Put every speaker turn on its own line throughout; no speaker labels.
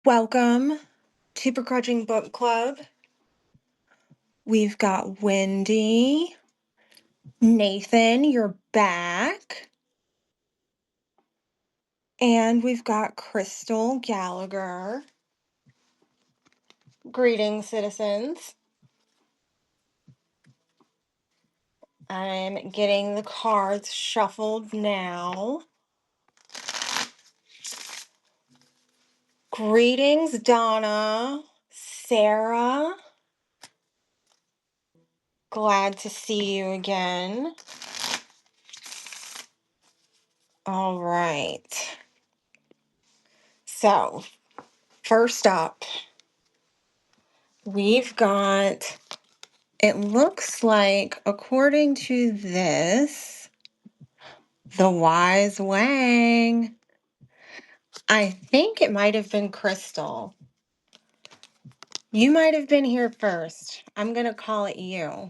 Welcome to Begrudging Book Club. We've got Wendy, Nathan, you're back, and we've got Crystal Gallagher. Greetings, citizens. I'm getting the cards shuffled now. Greetings, Donna, Sarah. Glad to see you again. All right. So, first up, we've got, it looks like, according to this, the Wise Wang. I think it might have been Crystal. You might have been here first. I'm going to call it you.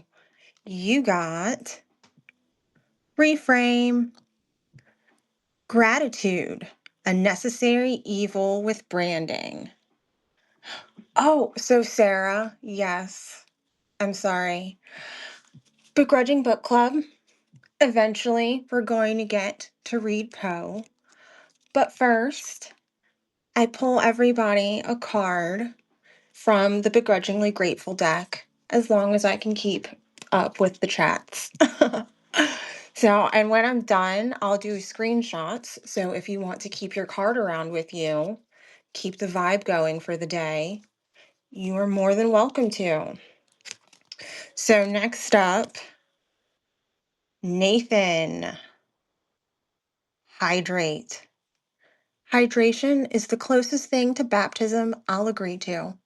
You got reframe, gratitude, a necessary evil with branding. Oh, so Sarah, yes. I'm sorry. Begrudging Book Club. Eventually, we're going to get to read Poe. But first, I pull everybody a card from the Begrudgingly Grateful deck, as long as I can keep up with the chats. So, and when I'm done, I'll do screenshots. So if you want to keep your card around with you, keep the vibe going for the day, you are more than welcome to. So next up, Nathan. Hydrate. Hydration is the closest thing to baptism I'll agree to.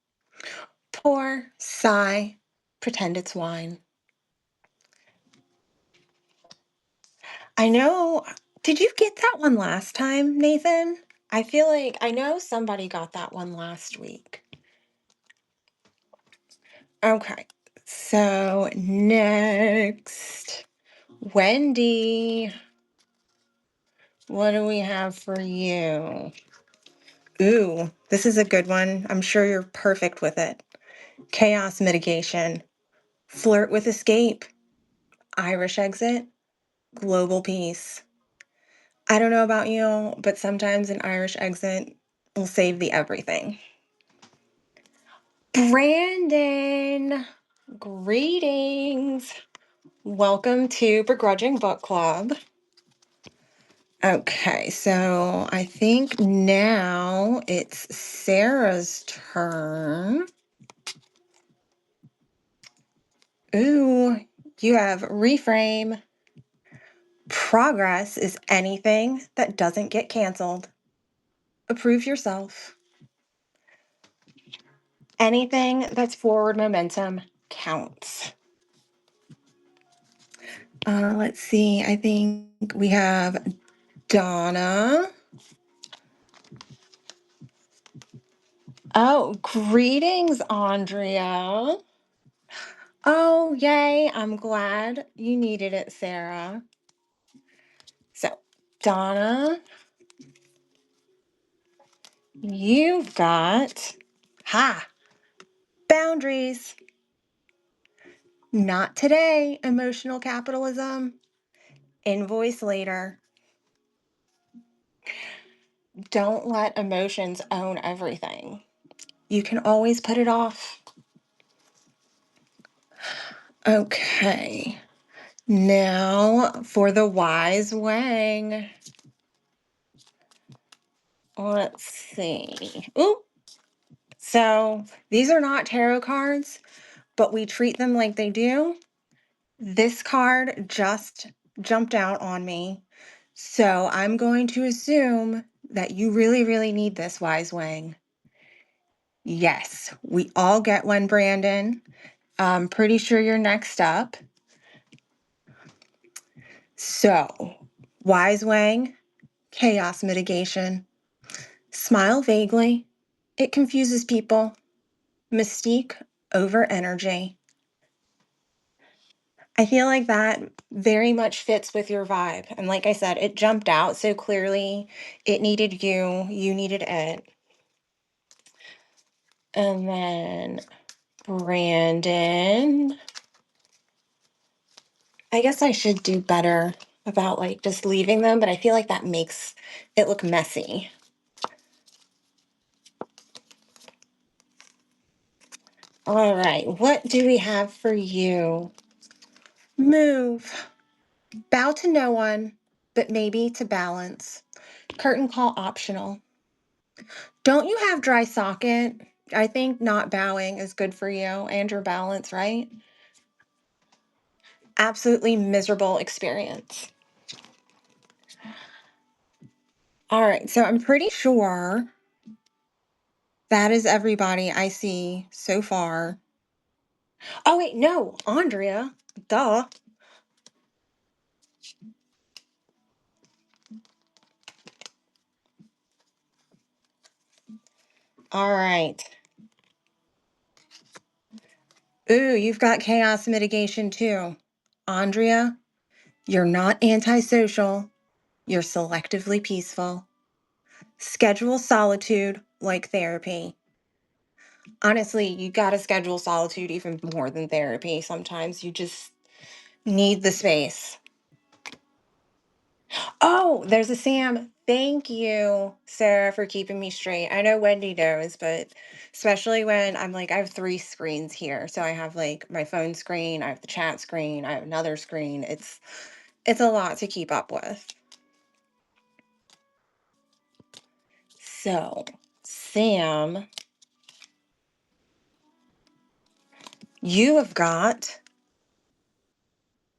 Pour, sigh, pretend it's wine. I know. Did you get that one last time, Nathan? I feel like I know somebody got that one last week. Okay. So next, Wendy. What do we have for you? Ooh, this is a good one. I'm sure you're perfect with it. Chaos mitigation. Flirt with escape. Irish exit. Global peace. I don't know about you, but sometimes an Irish exit will save the everything. Brandon, greetings. Welcome to Begrudging Book Club. Okay, so I think now it's Sarah's turn. Ooh, you have reframe. Progress is anything that doesn't get canceled. Approve yourself. Anything that's forward momentum counts. Let's see. I think we have Donna. Oh, greetings, Andrea. Oh, yay. I'm glad you needed it, Sarah. So, Donna, you've got, boundaries. Not today, emotional capitalism. Invoice later. Don't let emotions own everything. You can always put it off. Okay. Now for the Wise Wang. Let's see. Ooh. So these are not tarot cards, but we treat them like they do. This card just jumped out on me. So I'm going to assume that you really, really need this, Wise Wang. Yes, we all get one, Brandon. I'm pretty sure you're next up. So, Wise Wang, chaos mitigation. Smile vaguely. It confuses people. Mystique over energy. I feel like that very much fits with your vibe. And like I said, it jumped out so clearly. It needed you. You needed it. And then Brandon. I guess I should do better about like just leaving them, but I feel like that makes it look messy. All right, what do we have for you? Move. Bow to no one, but maybe to balance. Curtain call optional. Don't you have dry socket? I think not bowing is good for you and your balance, right? Absolutely miserable experience. All right, so I'm pretty sure that is everybody I see so far. Oh, wait, no, Andrea. Duh. All right. Ooh, you've got chaos mitigation too. Andrea, you're not antisocial. You're selectively peaceful. Schedule solitude like therapy. Honestly, you got to schedule solitude even more than therapy. Sometimes you just need the space. Oh, there's a Sam. Thank you, Sarah, for keeping me straight. I know Wendy knows, but especially when I'm like, I have three screens here. So I have like my phone screen, I have the chat screen, I have another screen. It's a lot to keep up with. So, Sam, you have got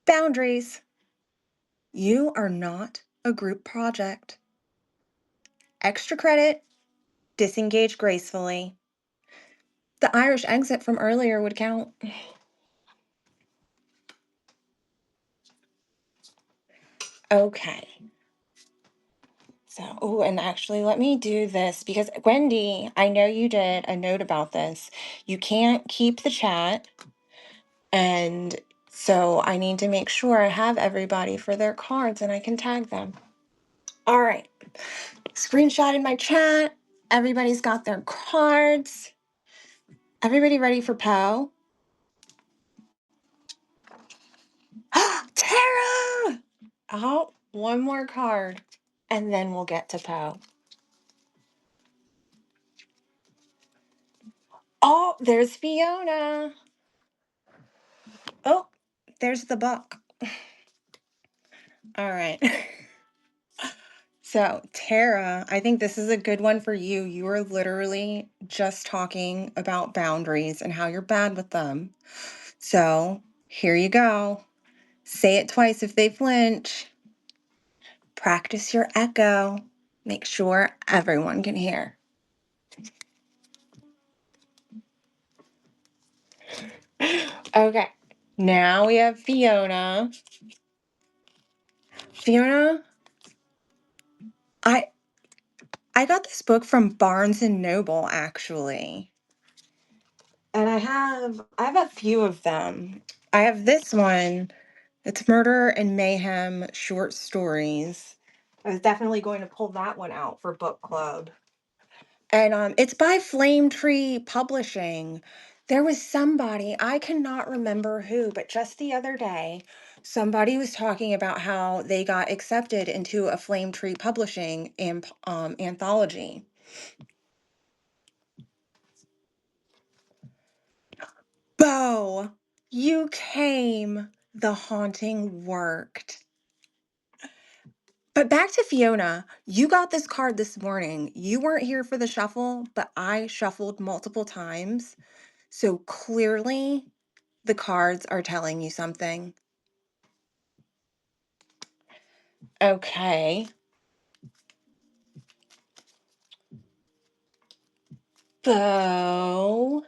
boundaries. You are not a group project. Extra credit, disengage gracefully. The Irish exit from earlier would count. Okay. So, oh, and actually, let me do this because Wendy, I know you did a note about this. You can't keep the chat. And so I need to make sure I have everybody for their cards and I can tag them. All right. Screenshot in my chat. Everybody's got their cards. Everybody ready for Poe? Tara! Oh, one more card. And then we'll get to Poe. Oh, there's Fiona. Oh, there's the book. All right. So, Tara, I think this is a good one for you. You are literally just talking about boundaries and how you're bad with them. So, here you go. Say it twice if they flinch. Practice your echo. Make sure everyone can hear. Okay. Now we have Fiona. Fiona, I I got this book from Barnes and Noble actually. And I have a few of them. I have this one. It's Murder and Mayhem short stories. I was definitely going to pull that one out for book club. And it's by Flame Tree Publishing. There was somebody, I cannot remember who, but just the other day, somebody was talking about how they got accepted into a Flame Tree Publishing anthology. Bo, you came. The haunting worked. But back to Fiona, you got this card this morning. You weren't here for the shuffle, but I shuffled multiple times. So clearly, the cards are telling you something. Okay. So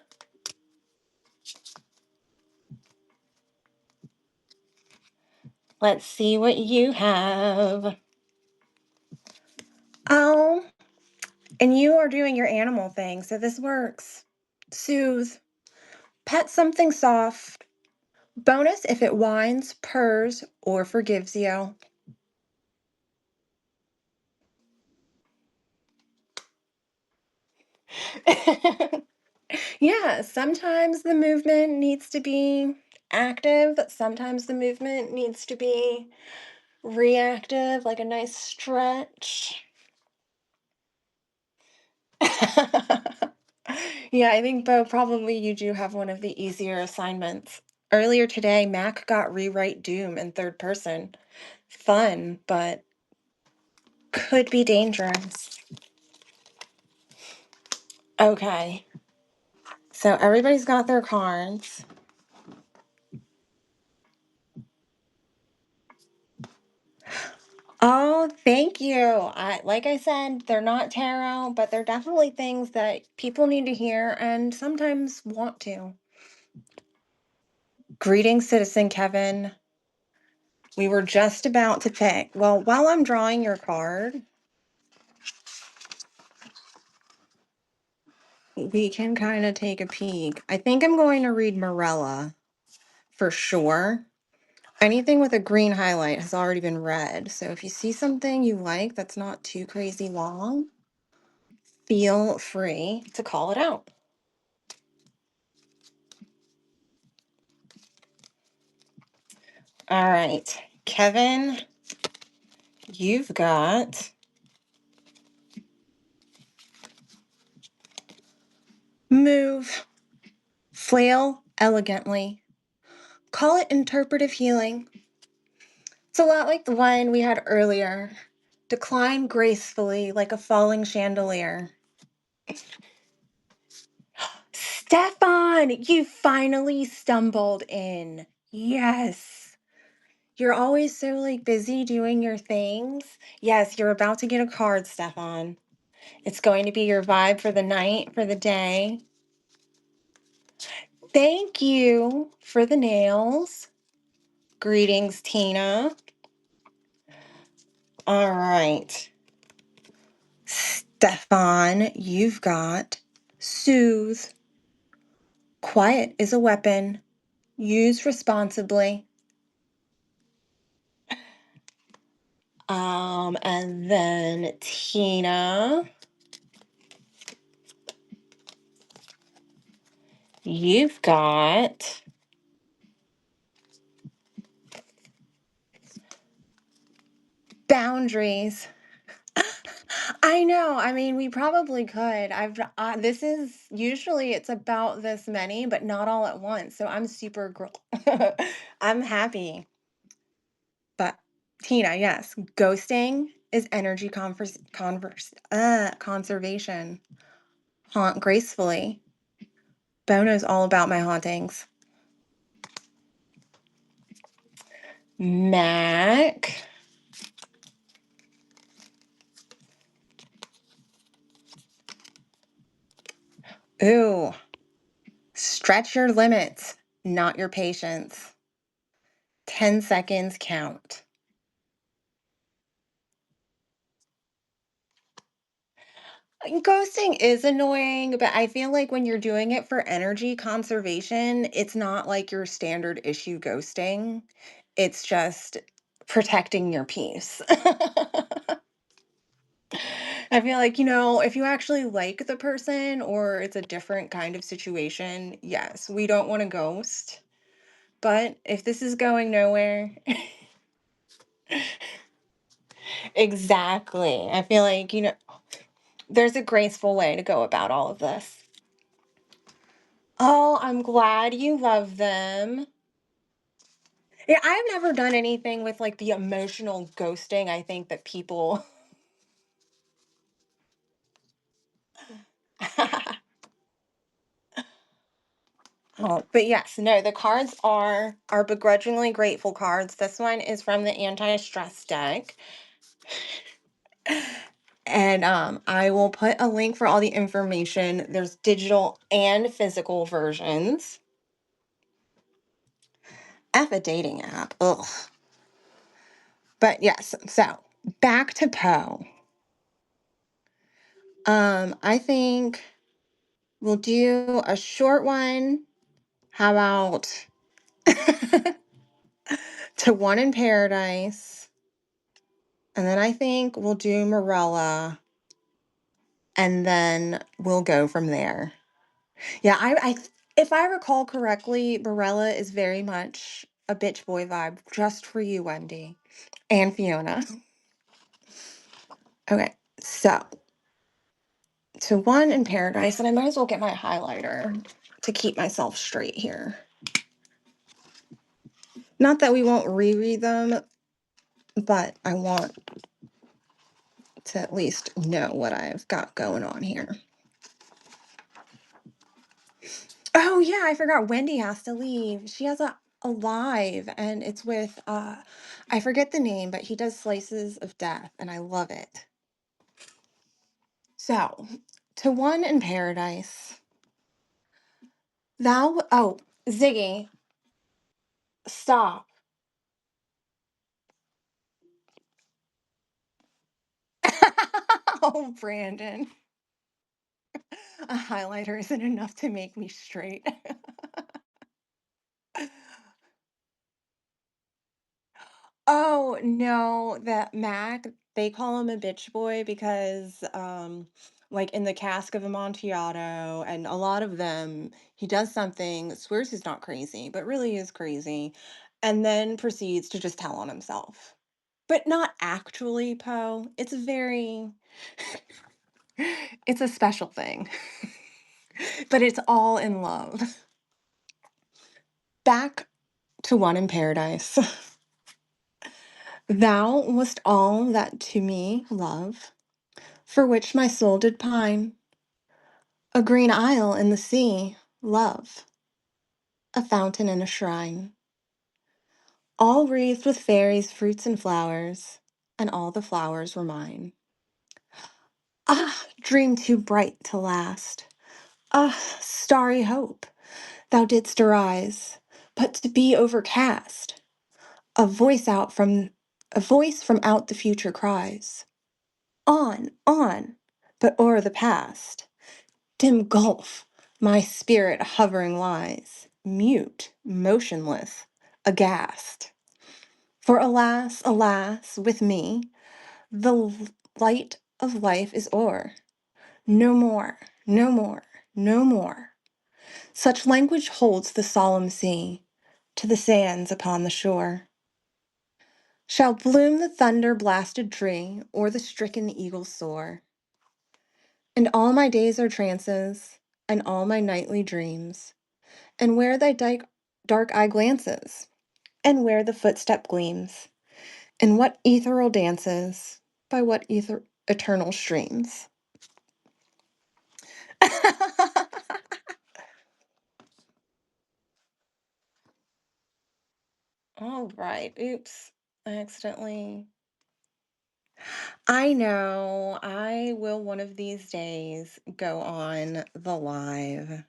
let's see what you have. Oh, and you are doing your animal thing, so this works. Soothe. Pet something soft. Bonus if it whines, purrs, or forgives you. Yeah, sometimes the movement needs to be active, sometimes the movement needs to be reactive, like a nice stretch. Yeah, I think, Bo, probably you do have one of the easier assignments. Earlier today, Mac got rewrite Doom in third person. Fun, but could be dangerous. Okay, so everybody's got their cards. Oh, thank you. Like I said, they're not tarot, but they're definitely things that people need to hear and sometimes want to. Greetings, Citizen Kevin. We were just about to pick. Well, while I'm drawing your card, we can kind of take a peek. I think I'm going to read Morella for sure. Anything with a green highlight has already been read. So if you see something you like that's not too crazy long, feel free to call it out. All right, Kevin, you've got move, flail elegantly. Call it interpretive healing. It's a lot like the one we had earlier. Decline gracefully like a falling chandelier. Stefan, you finally stumbled in. Yes. You're always so busy doing your things. Yes, you're about to get a card, Stefan. It's going to be your vibe for the night, for the day. Thank you for the nails. Greetings, Tina. All right. Stefan, you've got soothe. Quiet is a weapon. Use responsibly. And then Tina, you've got boundaries. I know. I mean, we probably could. This is usually it's about this many, but not all at once. So I'm super I'm happy. But Tina, yes, ghosting is energy conservation. Haunt gracefully. Bo knows all about my hauntings. Mac. Ooh, stretch your limits, not your patience. 10 seconds count. Ghosting is annoying, but I feel like when you're doing it for energy conservation, it's not like your standard issue ghosting. It's just protecting your peace. I feel like, if you actually like the person or it's a different kind of situation, yes, we don't want to ghost. But if this is going nowhere, exactly. I feel like, there's a graceful way to go about all of this. Oh, I'm glad you love them. Yeah, I've never done anything with like the emotional ghosting. I think that people. Oh, but yes, no, the cards are begrudgingly grateful cards. This one is from the anti-stress deck. And I will put a link for all the information. There's digital and physical versions. F a dating app. Ugh. But yes, so back to Poe. I think we'll do a short one. How about To One in Paradise? And then I think we'll do Morella. And then we'll go from there. Yeah, if I recall correctly, Barella is very much a bitch boy vibe just for you, Wendy and Fiona. Okay, so to one in paradise, and I might as well get my highlighter to keep myself straight here. Not that we won't reread them, but I want to at least know what I've got going on here. Oh yeah, I forgot Wendy has to leave. She has a live and it's with I forget the name, but he does slices of death and I love it. So, to one in paradise, Ziggy, stop. Oh, Brandon. A highlighter isn't enough to make me straight. Oh, no, that Mac, they call him a bitch boy because, like in the Cask of Amontillado and a lot of them, he does something, swears he's not crazy, but really is crazy, and then proceeds to just tell on himself. But not actually, Poe. It's very, it's a special thing, but it's all in love. Back to One in Paradise. Thou wast all that to me, love, for which my soul did pine. A green isle in the sea, love, a fountain and a shrine, all wreathed with fairies, fruits, and flowers, and all the flowers were mine. Ah, dream too bright to last. Ah, starry hope, thou didst arise, but to be overcast. A voice out from a voice from out the future cries, on, but o'er the past. Dim gulf, my spirit hovering lies, mute, motionless, aghast. For alas, alas, with me, the light of life is o'er. No more, no more, no more. Such language holds the solemn sea to the sands upon the shore. Shall bloom the thunder blasted tree or the stricken eagle soar. And all my days are trances, and all my nightly dreams, and where thy dark eye glances, and where the footstep gleams, and what ethereal dances, by what eternal streams. All right. Oops. I accidentally. I know. I will one of these days go on the live.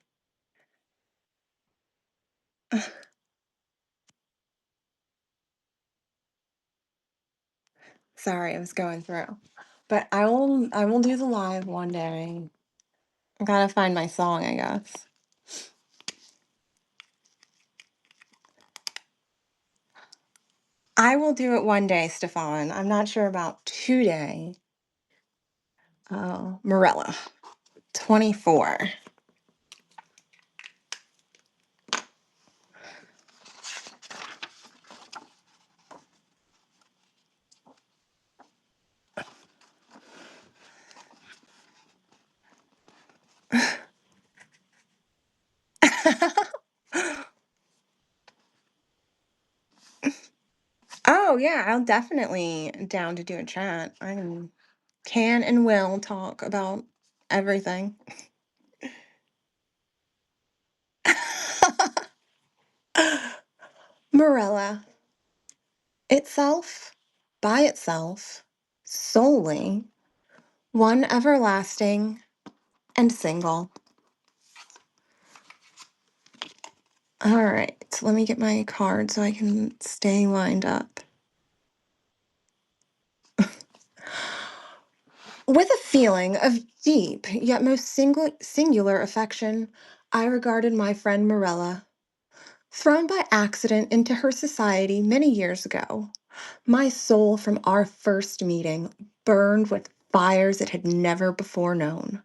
Sorry, I was going through. But I will do the live one day. I gotta find my song, I guess. I will do it one day, Stefan. I'm not sure about today. Oh, Morella, 24. Oh, yeah, I'll definitely down to do a chat. Can and will talk about everything. Morella, itself, by itself, solely, one everlasting and single. All right, let me get my card so I can stay lined up. With a feeling of deep yet most singular affection, I regarded my friend Morella. Thrown by accident into her society many years ago, my soul from our first meeting burned with fires it had never before known.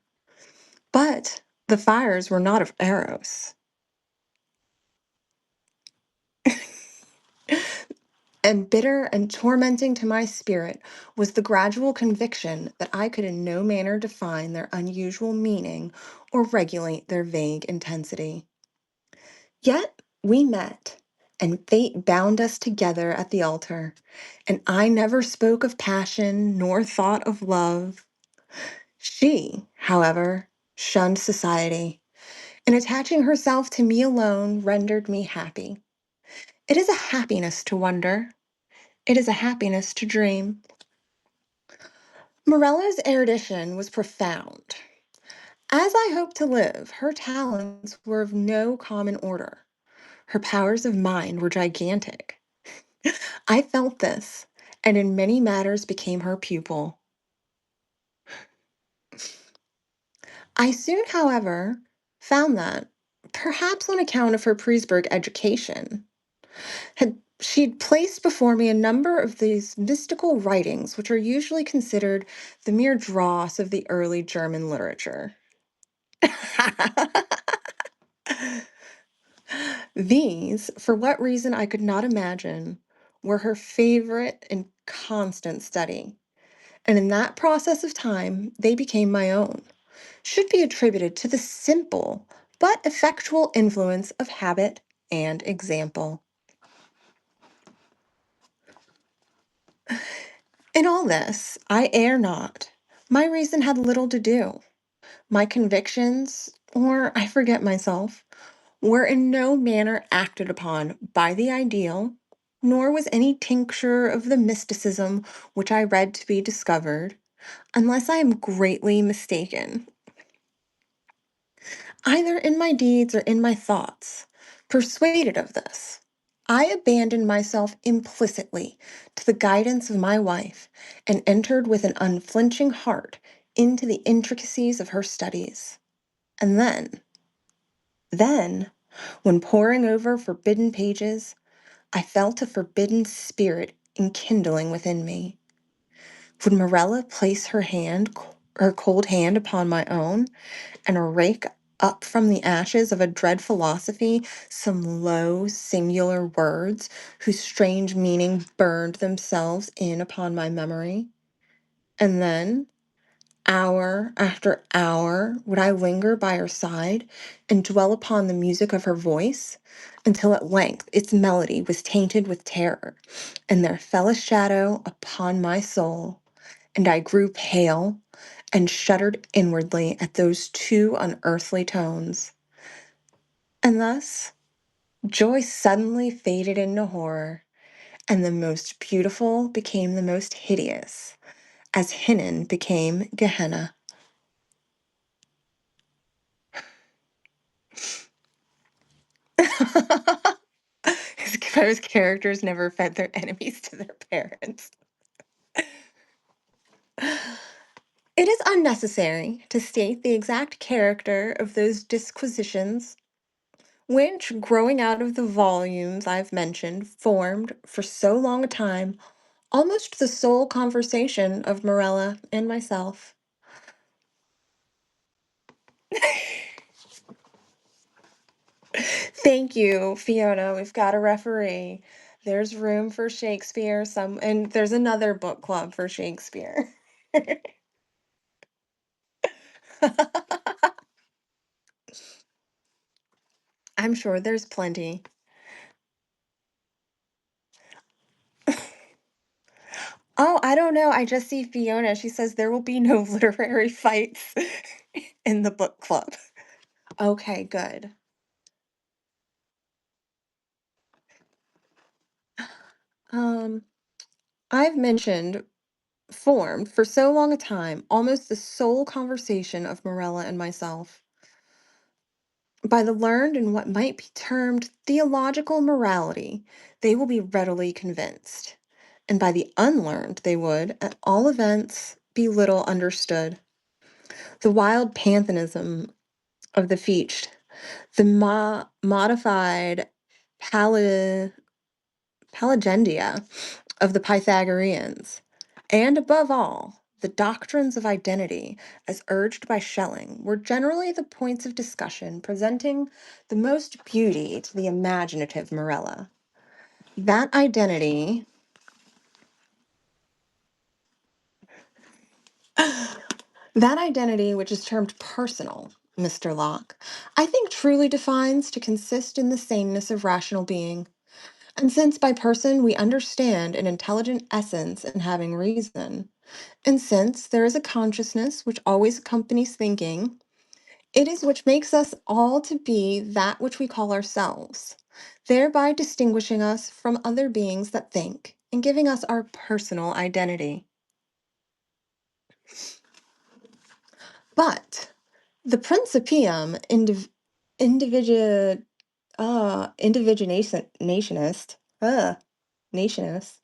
But The fires were not of Eros. And bitter and tormenting to my spirit was the gradual conviction that I could in no manner define their unusual meaning or regulate their vague intensity. Yet we met, and fate bound us together at the altar, and I never spoke of passion nor thought of love. She, however, shunned society, and attaching herself to me alone rendered me happy. It is a happiness to wonder. It is a happiness to dream. Morella's erudition was profound. As I hoped to live, her talents were of no common order. Her powers of mind were gigantic. I felt this, and in many matters became her pupil. I soon, however, found that, perhaps on account of her Presburg education, she'd placed before me a number of these mystical writings which are usually considered the mere dross of the early German literature. These, for what reason I could not imagine, were her favorite and constant study. And in that process of time, they became my own, should be attributed to the simple but effectual influence of habit and example. In all this, I err not. My reason had little to do. My convictions, or I forget myself, were in no manner acted upon by the ideal, nor was any tincture of the mysticism which I read to be discovered, unless I am greatly mistaken, either in my deeds or in my thoughts. Persuaded of this, I abandoned myself implicitly to the guidance of my wife and entered with an unflinching heart into the intricacies of her studies. And then, when poring over forbidden pages, I felt a forbidden spirit enkindling within me. Would Morella place her cold hand upon my own, and rake up from the ashes of a dread philosophy some low, singular words whose strange meaning burned themselves in upon my memory? And then, hour after hour, would I linger by her side and dwell upon the music of her voice, until at length its melody was tainted with terror, and there fell a shadow upon my soul, and I grew pale and shuddered inwardly at those two unearthly tones. And thus, joy suddenly faded into horror, and the most beautiful became the most hideous, as Hinnon became Gehenna. Those characters never fed their enemies to their parents. It is unnecessary to state the exact character of those disquisitions which, growing out of the volumes I've mentioned, formed, for so long a time, almost the sole conversation of Morella and myself. Thank you, Fiona. We've got a referee. There's room for Shakespeare, and there's another book club for Shakespeare. I'm sure there's plenty. Oh, I don't know. I just see Fiona. She says there will be no literary fights in the book club. Okay, good. Um, I've mentioned formed for so long a time almost the sole conversation of Morella and myself. By the learned in what might be termed theological morality, they will be readily convinced, and by the unlearned, they would, at all events, be little understood. The wild pantheism of the Fichte, the modified Pala- Pelagendia of the Pythagoreans, and above all, the doctrines of identity, as urged by Schelling, were generally the points of discussion presenting the most beauty to the imaginative Morella. That identity, that identity which is termed personal, Mr. Locke, I think truly defines to consist in the saneness of rational being. And since by person we understand an intelligent essence in having reason, and since there is a consciousness which always accompanies thinking, it is which makes us all to be that which we call ourselves, thereby distinguishing us from other beings that think, and giving us our personal identity. But the principium individu- individuationist, nationist,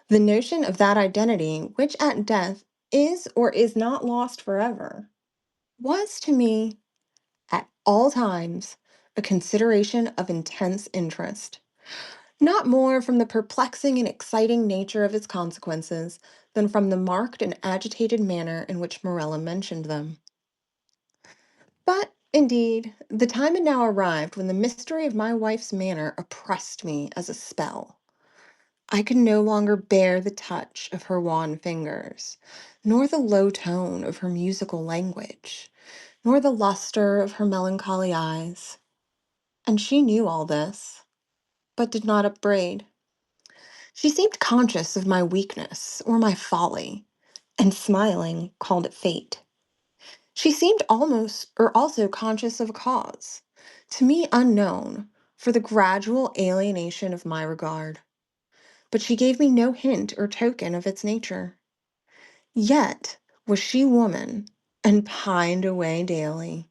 the notion of that identity, which at death is or is not lost forever, was to me at all times a consideration of intense interest, not more from the perplexing and exciting nature of its consequences than from the marked and agitated manner in which Morella mentioned them. But, indeed, the time had now arrived when the mystery of my wife's manner oppressed me as a spell. I could no longer bear the touch of her wan fingers, nor the low tone of her musical language, nor the luster of her melancholy eyes. And she knew all this, but did not upbraid. She seemed conscious of my weakness or my folly, and smiling, called it fate. She seemed almost or also conscious of a cause, to me unknown, for the gradual alienation of my regard. But she gave me no hint or token of its nature. Yet was she woman, and pined away daily.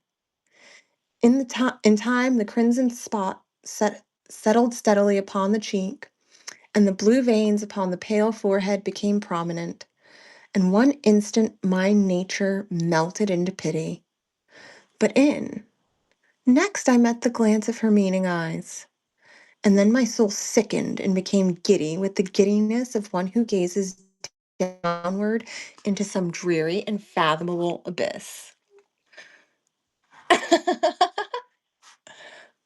In time, the crimson spot settled steadily upon the cheek, and the blue veins upon the pale forehead became prominent, and one instant my nature melted into pity. But next I met the glance of her meaning eyes, and then my soul sickened and became giddy with the giddiness of one who gazes downward into some dreary and fathomable abyss.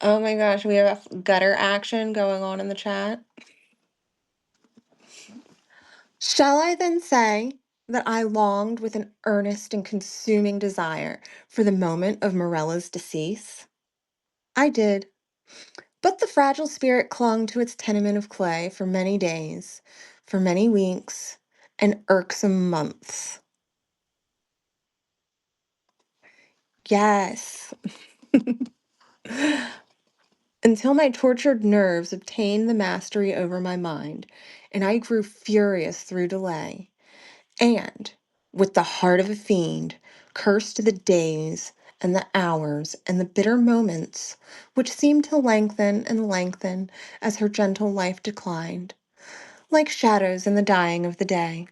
Oh my gosh, we have gutter action going on in the chat. Shall I then say that I longed with an earnest and consuming desire for the moment of Morella's decease? I did, but the fragile spirit clung to its tenement of clay for many days, for many weeks, and irksome months. Yes, until my tortured nerves obtained the mastery over my mind, and I grew furious through delay, and, with the heart of a fiend, cursed the days and the hours and the bitter moments which seemed to lengthen and lengthen as her gentle life declined, like shadows in the dying of the day.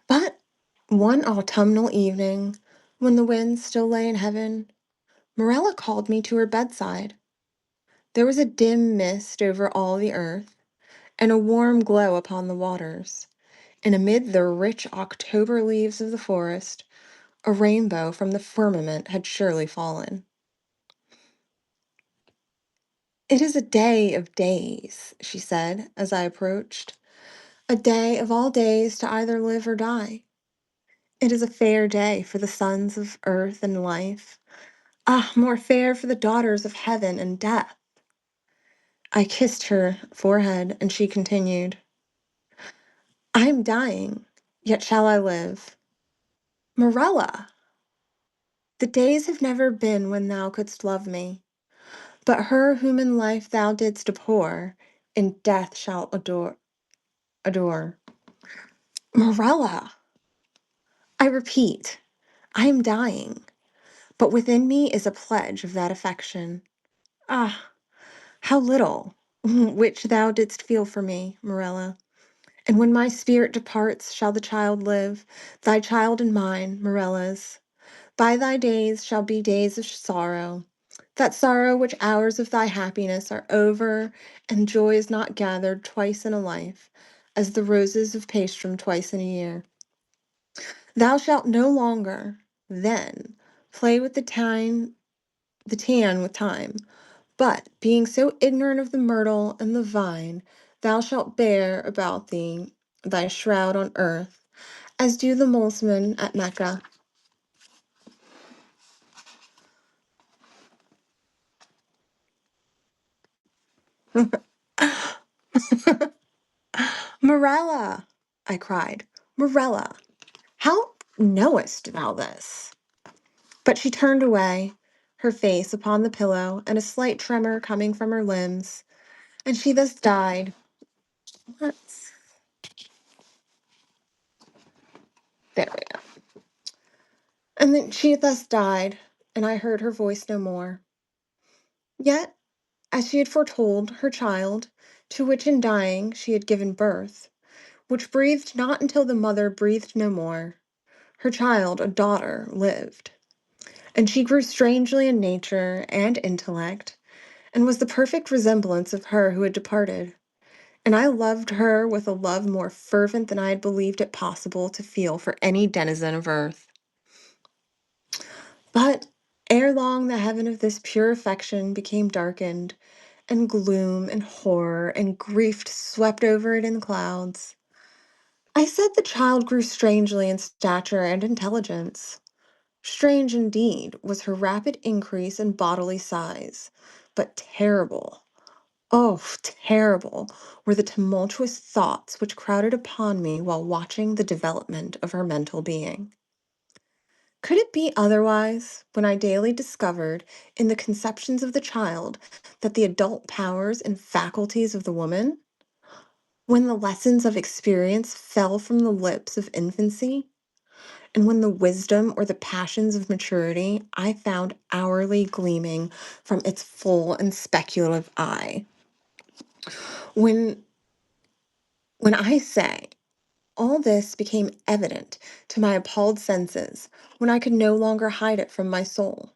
But one autumnal evening, when the wind still lay in heaven, Morella called me to her bedside. There was a dim mist over all the earth, and a warm glow upon the waters, and amid the rich October leaves of the forest, a rainbow from the firmament had surely fallen. "It is a day of days," she said, as I approached, "a day of all days to either live or die. It is a fair day for the sons of earth and life. Ah, more fair for the daughters of heaven and death." I kissed her forehead, and she continued, "I am dying, yet shall I live. Morella, the days have never been when thou couldst love me, but her whom in life thou didst abhor, in death shalt adore. Morella, I repeat, I am dying, but within me is a pledge of that affection. Ah, how little, which thou didst feel for me, Morella. And when my spirit departs, shall the child live, thy child and mine, Morella's. By thy days shall be days of sorrow, that sorrow which hours of thy happiness are over, and joy is not gathered twice in a life, as the roses of Paestum twice in a year. Thou shalt no longer, then, play with the tan with time, but, being so ignorant of the myrtle and the vine, thou shalt bear about thee thy shroud on earth, as do the Muslims at Mecca. Morella, I cried. Morella, how knowest thou this? But she turned away, her face upon the pillow, and a slight tremor coming from her limbs, and she thus died. Let's, there we go. And then she thus died, and I heard her voice no more. Yet, as she had foretold, her child, to which in dying she had given birth, which breathed not until the mother breathed no more, her child, a daughter, lived. And she grew strangely in nature and intellect, and was the perfect resemblance of her who had departed. And I loved her with a love more fervent than I had believed it possible to feel for any denizen of earth. But ere long the heaven of this pure affection became darkened, and gloom and horror and grief swept over it in clouds. I said the child grew strangely in stature and intelligence. Strange indeed was her rapid increase in bodily size, but terrible, oh, terrible were the tumultuous thoughts which crowded upon me while watching the development of her mental being. Could it be otherwise when I daily discovered in the conceptions of the child that the adult powers and faculties of the woman, when the lessons of experience fell from the lips of infancy, and when the wisdom or the passions of maturity I found hourly gleaming from its full and speculative eye? When when I say all this became evident to my appalled senses, when I could no longer hide it from my soul,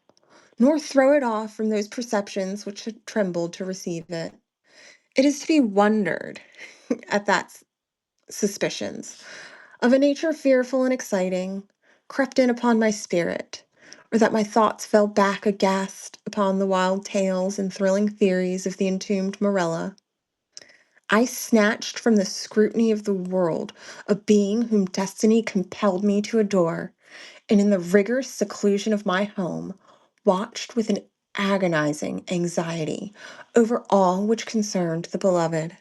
nor throw it off from those perceptions which had trembled to receive it. It is to be wondered at that suspicions, of a nature fearful and exciting, crept in upon my spirit, or that my thoughts fell back aghast upon the wild tales and thrilling theories of the entombed Morella. I snatched from the scrutiny of the world a being whom destiny compelled me to adore, and in the rigorous seclusion of my home, watched with an agonizing anxiety over all which concerned the beloved.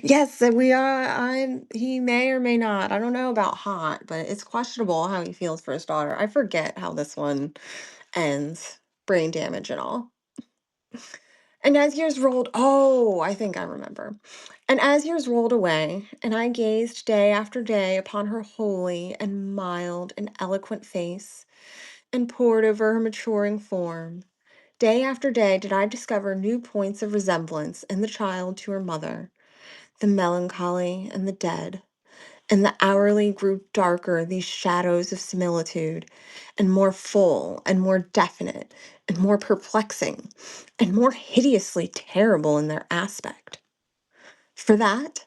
Yes, we are. He may or may not. I don't know about hot, but it's questionable how he feels for his daughter. I forget how this one ends, brain damage and all. And as years rolled, oh, I think I remember. And as years rolled away, and I gazed day after day upon her holy and mild and eloquent face, and pored over her maturing form, day after day did I discover new points of resemblance in the child to her mother, the melancholy and the dead, and the hourly grew darker these shadows of similitude, and more full, and more definite, and more perplexing, and more hideously terrible in their aspect. For that,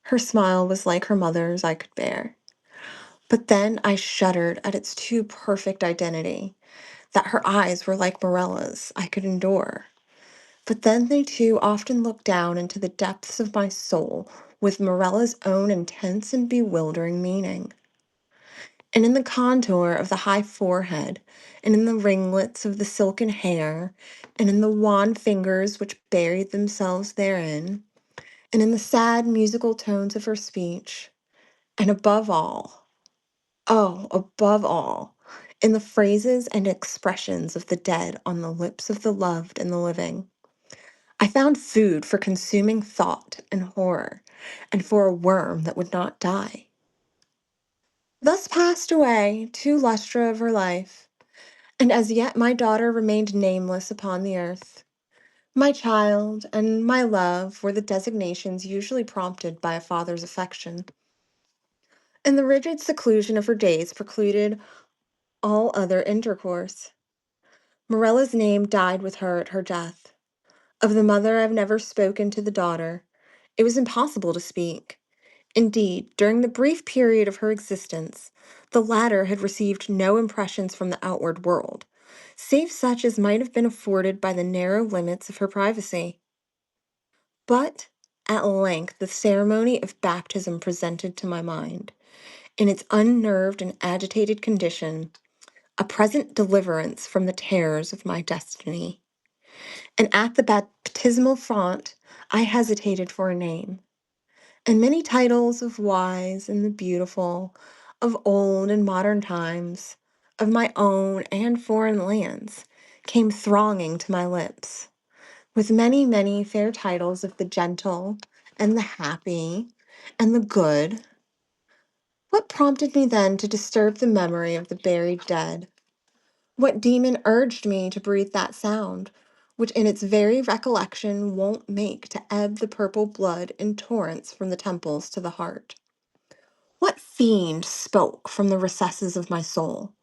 her smile was like her mother's I could bear. But then I shuddered at its too perfect identity, that her eyes were like Morella's I could endure. But then they too often looked down into the depths of my soul with Morella's own intense and bewildering meaning. And in the contour of the high forehead, and in the ringlets of the silken hair, and in the wan fingers which buried themselves therein, and in the sad musical tones of her speech, and above all, oh, above all, in the phrases and expressions of the dead on the lips of the loved and the living, I found food for consuming thought and horror, and for a worm that would not die. Thus passed away 2 lustra of her life, and as yet my daughter remained nameless upon the earth. My child and my love were the designations usually prompted by a father's affection. and the rigid seclusion of her days precluded all other intercourse. Morella's name died with her at her death. Of the mother I've never spoken to the daughter. It was impossible to speak. Indeed, during the brief period of her existence, the latter had received no impressions from the outward world, save such as might have been afforded by the narrow limits of her privacy. But at length the ceremony of baptism presented to my mind, in its unnerved and agitated condition, a present deliverance from the terrors of my destiny. And at the baptismal font I hesitated for a name, and many titles of wise and the beautiful, of old and modern times, of my own and foreign lands, came thronging to my lips, with many, many fair titles of the gentle and the happy and the good. What prompted me then to disturb the memory of the buried dead? What demon urged me to breathe that sound, which in its very recollection won't make to ebb the purple blood in torrents from the temples to the heart? What fiend spoke from the recesses of my soul,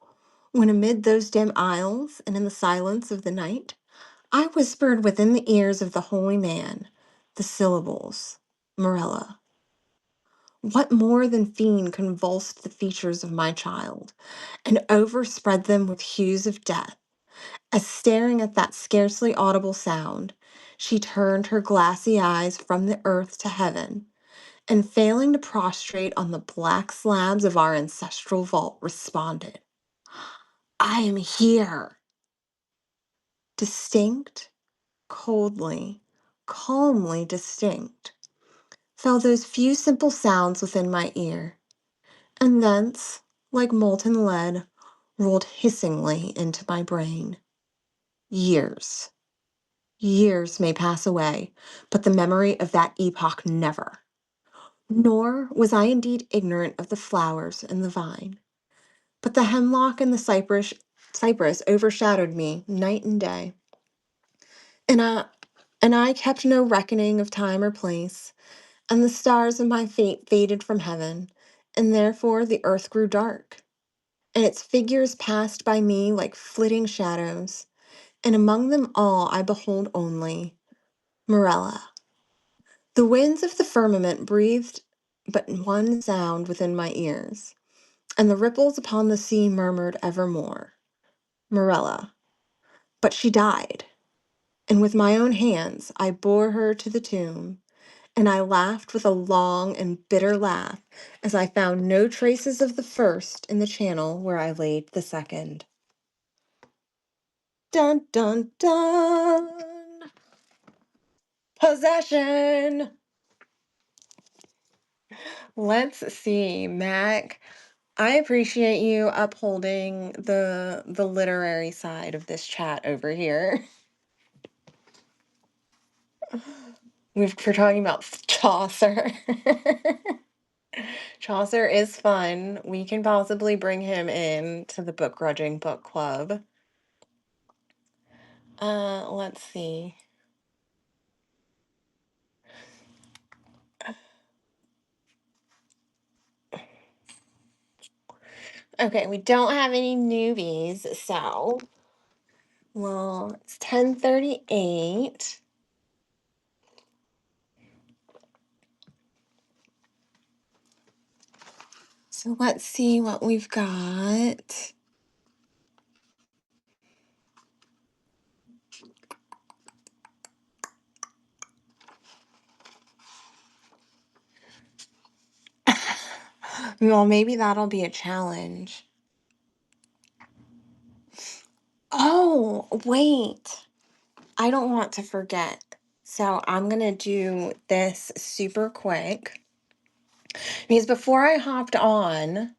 when amid those dim aisles and in the silence of the night, I whispered within the ears of the holy man the syllables, Morella? What more than fiend convulsed the features of my child, and overspread them with hues of death, as staring at that scarcely audible sound, she turned her glassy eyes from the earth to heaven, and failing to prostrate on the black slabs of our ancestral vault, responded, I am here. Distinct, coldly, calmly distinct, fell those few simple sounds within my ear, and thence, like molten lead, rolled hissingly into my brain. Years, years may pass away, but the memory of that epoch never. Nor was I indeed ignorant of the flowers and the vine, but the hemlock and the cypress overshadowed me night and day, and I kept no reckoning of time or place, and the stars of my fate faded from heaven, and therefore the earth grew dark, and its figures passed by me like flitting shadows, and among them all I behold only Morella. The winds of the firmament breathed but one sound within my ears, and the ripples upon the sea murmured evermore, Morella. But she died, and with my own hands I bore her to the tomb, and I laughed with a long and bitter laugh as I found no traces of the first in the channel where I laid the second. Dun dun dun! Possession! Let's see, Mac. I appreciate you upholding the literary side of this chat over here. We're talking about Chaucer. Chaucer is fun. We can possibly bring him in to the Begrudging Book Club. Let's see. Okay, we don't have any newbies, so well, it's 10:38. So let's see what we've got. Well, maybe that'll be a challenge. Oh, wait. I don't want to forget. So I'm going to do this super quick because before I hopped on,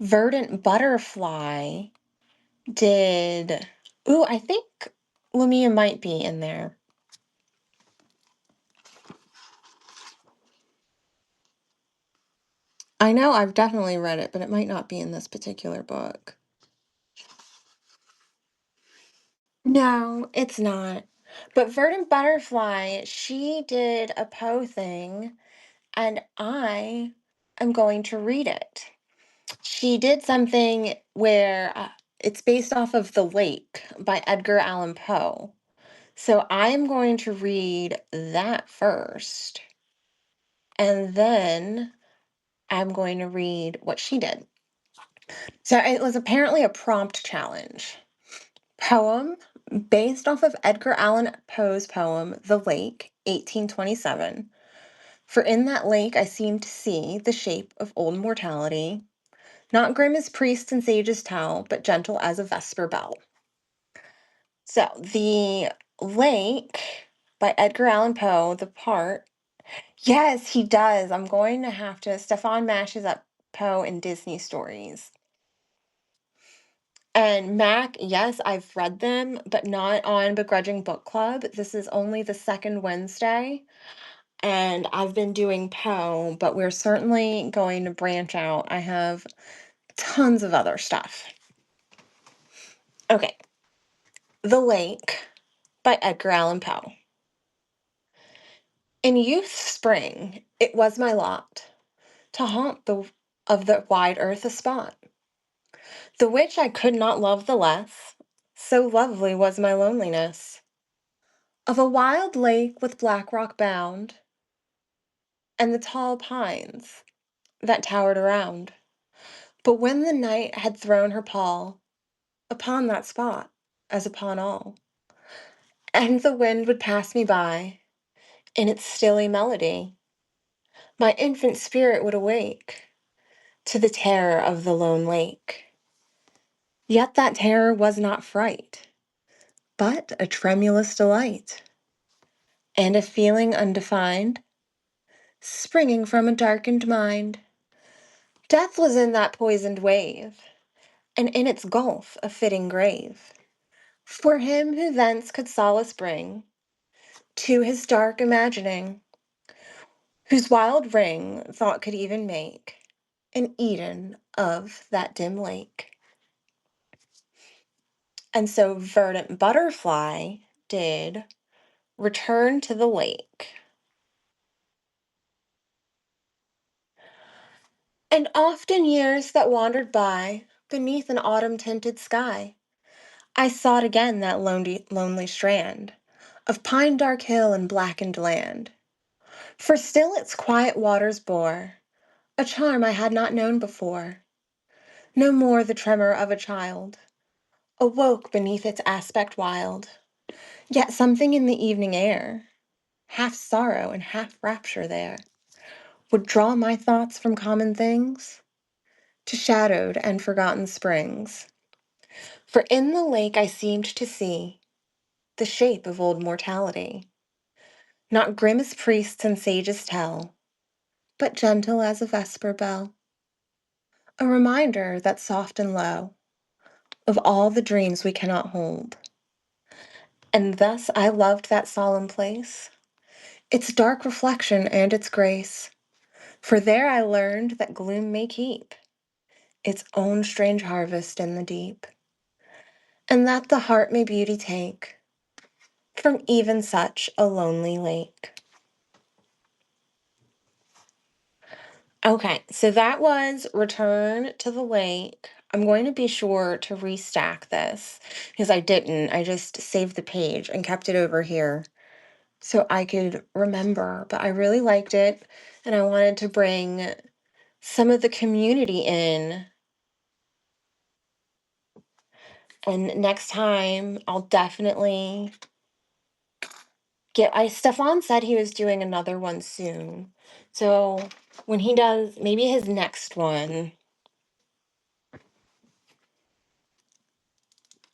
Verdant Butterfly did. Ooh, I think Lamia might be in there. I know I've definitely read it, but it might not be in this particular book. No, it's not. But Verdant Butterfly, she did a Poe thing, and I am going to read it. She did something where it's based off of The Lake by Edgar Allan Poe. So I am going to read that first, and then I'm going to read what she did. So it was apparently a prompt challenge. Poem based off of Edgar Allan Poe's poem, The Lake, 1827. For in that lake I seemed to see the shape of old mortality, not grim as priests and sages tell, but gentle as a vesper bell. So the lake by Edgar Allan Poe, the part. Yes, he does. I'm going to have to. Stefan mashes up Poe in Disney stories. And Mac, yes, I've read them, but not on Begrudging Book Club. This is only the second Wednesday, and I've been doing Poe, but we're certainly going to branch out. I have tons of other stuff. Okay, The Lake by Edgar Allan Poe. In youth's spring, it was my lot to haunt the wide earth a spot, the which I could not love the less, so lovely was my loneliness. Of a wild lake with black rock bound, and the tall pines that towered around. But when the night had thrown her pall upon that spot, as upon all, and the wind would pass me by in its stilly melody, my infant spirit would awake to the terror of the lone lake. Yet that terror was not fright, but a tremulous delight, and a feeling undefined, springing from a darkened mind. Death was in that poisoned wave, and in its gulf a fitting grave, for him who thence could solace bring to his dark imagining, whose wild ring thought could even make an Eden of that dim lake. And so Verdant Butterfly did Return to the Lake. And oft in years that wandered by, beneath an autumn tinted sky, I sought again that lonely strand of pine dark hill and blackened land. For still its quiet waters bore a charm I had not known before. No more the tremor of a child awoke beneath its aspect wild. Yet something in the evening air, half sorrow and half rapture there, would draw my thoughts from common things to shadowed and forgotten springs. For in the lake I seemed to see the shape of old mortality, not grim as priests and sages tell, but gentle as a vesper bell. A reminder that soft and low of all the dreams we cannot hold. And thus I loved that solemn place, its dark reflection and its grace. For there I learned that gloom may keep its own strange harvest in the deep, and that the heart may beauty take from even such a lonely lake. Okay, so that was Return to the Lake. I'm going to be sure to restack this because I didn't. I just saved the page and kept it over here so I could remember. But I really liked it, and I wanted to bring some of the community in. And next time, I'll definitely Stefan said he was doing another one soon. So when he does, maybe his next one,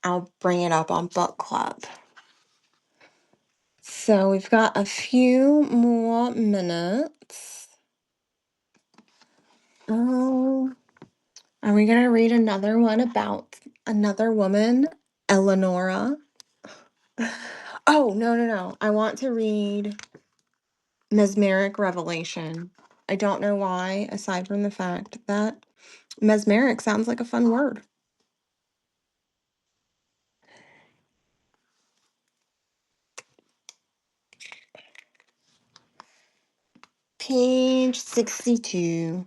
I'll bring it up on book club. So we've got a few more minutes. Oh, are we going to read another one about another woman, Eleonora? Oh, no, no, no. I want to read Mesmeric Revelation. I don't know why, aside from the fact that mesmeric sounds like a fun word. Page 62.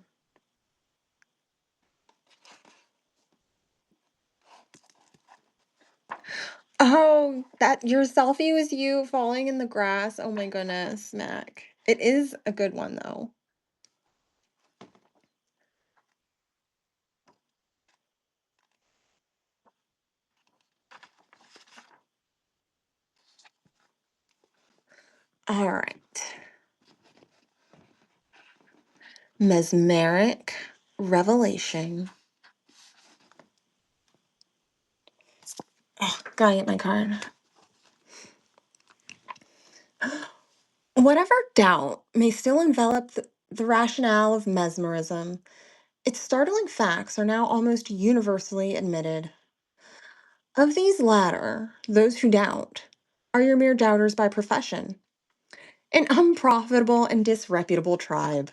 Oh, that your selfie was you falling in the grass. Oh my goodness, Mac. It is a good one though. All right. Mesmeric revelation. Oh, gotta get my card. Whatever doubt may still envelop the rationale of mesmerism, its startling facts are now almost universally admitted. Of these latter, those who doubt are your mere doubters by profession, an unprofitable and disreputable tribe.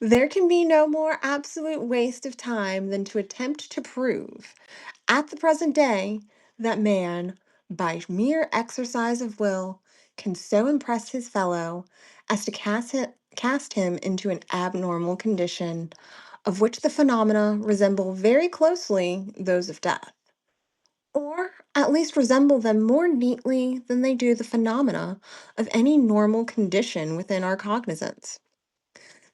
There can be no more absolute waste of time than to attempt to prove, at the present day, that man, by mere exercise of will, can so impress his fellow as to cast him into an abnormal condition, of which the phenomena resemble very closely those of death, or at least resemble them more neatly than they do the phenomena of any normal condition within our cognizance.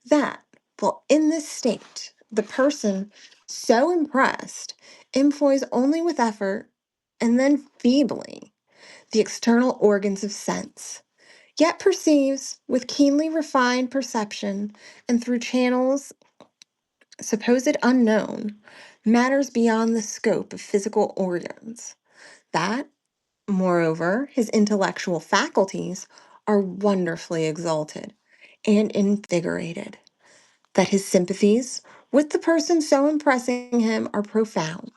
That, while in this state, the person so impressed employs only with effort and then feebly the external organs of sense, yet perceives with keenly refined perception and through channels supposed unknown matters beyond the scope of physical organs. That, moreover, his intellectual faculties are wonderfully exalted and invigorated, that his sympathies with the person so impressing him are profound,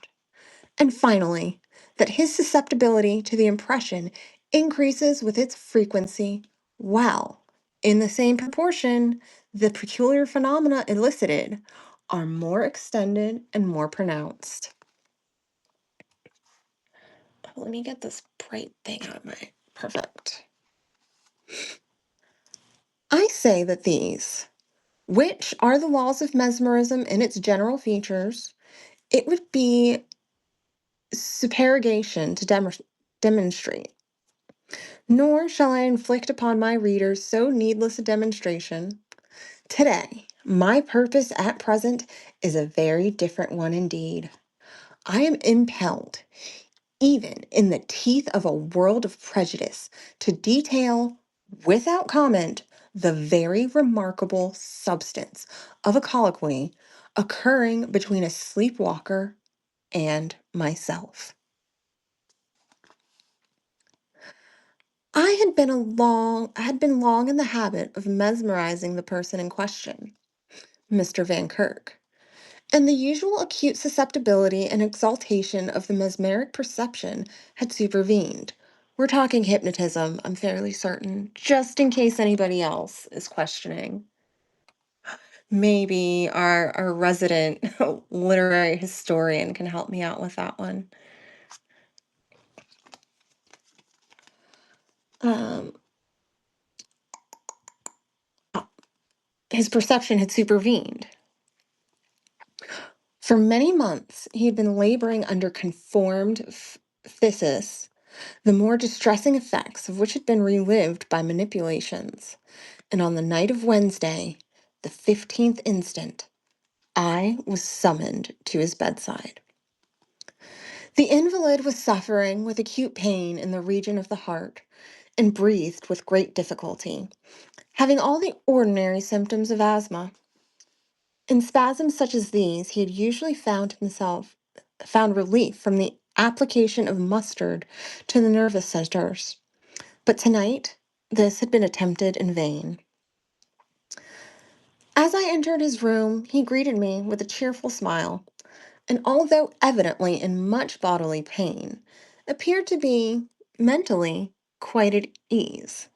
and finally, that his susceptibility to the impression increases with its frequency, while, in the same proportion, the peculiar phenomena elicited are more extended and more pronounced. Let me get this bright thing out of my. Perfect. I say that these, which are the laws of mesmerism in its general features, it would be supererogation to demonstrate. Nor shall I inflict upon my readers so needless a demonstration. Today, my purpose at present is a very different one indeed. I am impelled, even in the teeth of a world of prejudice, to detail, without comment, the very remarkable substance of a colloquy occurring between a sleepwalker and myself. I had been long in the habit of mesmerizing the person in question, Mr. Van Kirk, and the usual acute susceptibility and exaltation of the mesmeric perception had supervened. We're talking hypnotism, I'm fairly certain, just in case anybody else is questioning. Maybe our resident literary historian can help me out with that one. Um, his perception had supervened. For many months, he had been laboring under conformed phthisis, the more distressing effects of which had been relived by manipulations. And on the night of Wednesday, the 15th instant, I was summoned to his bedside. The invalid was suffering with acute pain in the region of the heart and breathed with great difficulty, having all the ordinary symptoms of asthma. In spasms such as these, he had usually found relief from the application of mustard to the nervous centers. But tonight, this had been attempted in vain. As I entered his room, he greeted me with a cheerful smile, and although evidently in much bodily pain, appeared to be, mentally, quite at ease.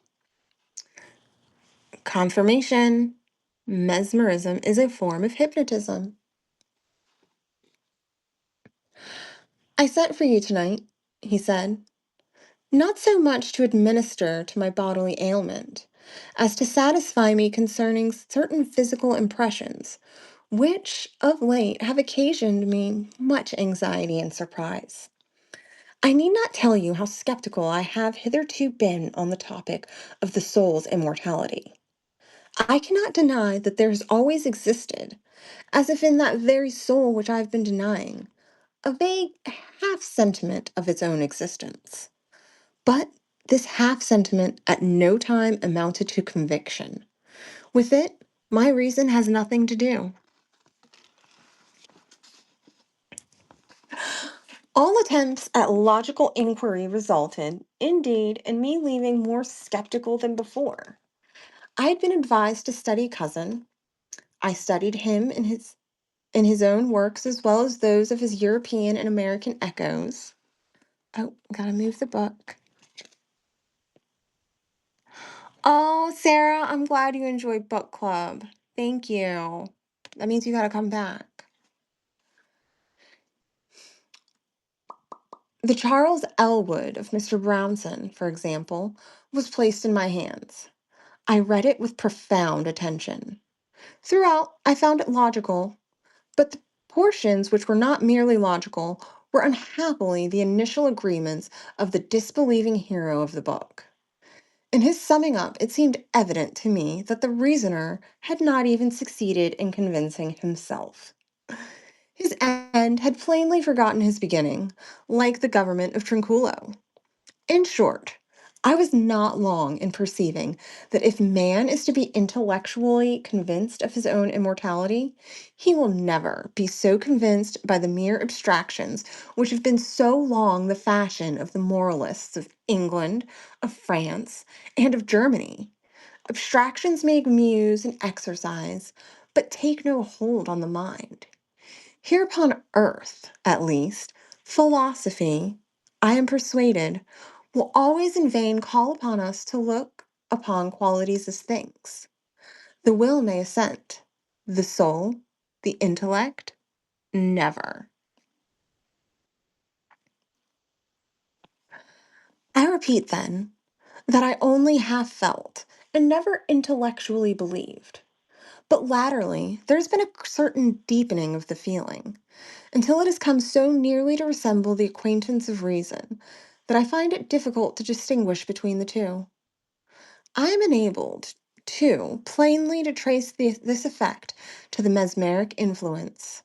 Confirmation: mesmerism is a form of hypnotism. I sent for you tonight, he said, not so much to administer to my bodily ailment, as to satisfy me concerning certain physical impressions, which of late have occasioned me much anxiety and surprise. I need not tell you how skeptical I have hitherto been on the topic of the soul's immortality. I cannot deny that there has always existed, as if in that very soul which I have been denying, a vague half sentiment of its own existence. But this half sentiment at no time amounted to conviction. With it, my reason has nothing to do. All attempts at logical inquiry resulted, indeed, in me leaving more skeptical than before. I had been advised to study Cousin. I studied him in his own works as well as those of his European and American echoes. Oh, gotta move the book. Oh, Sarah, I'm glad you enjoyed book club. Thank you. That means you gotta come back. The Charles Elwood of Mr. Brownson, for example, was placed in my hands. I read it with profound attention. Throughout, I found it logical, but the portions which were not merely logical were unhappily the initial agreements of the disbelieving hero of the book. In his summing up, it seemed evident to me that the reasoner had not even succeeded in convincing himself. His end had plainly forgotten his beginning, like the government of Trinculo. In short, I was not long in perceiving that if man is to be intellectually convinced of his own immortality, he will never be so convinced by the mere abstractions which have been so long the fashion of the moralists of England, of France, and of Germany. Abstractions may amuse and exercise, but take no hold on the mind. Here upon earth, at least, philosophy, I am persuaded, will always in vain call upon us to look upon qualities as things. The will may assent, the soul, the intellect, never. I repeat, then, that I only half felt and never intellectually believed. But latterly, there has been a certain deepening of the feeling, until it has come so nearly to resemble the acquaintance of reason that I find it difficult to distinguish between the two. I am enabled, too, plainly to trace this effect to the mesmeric influence.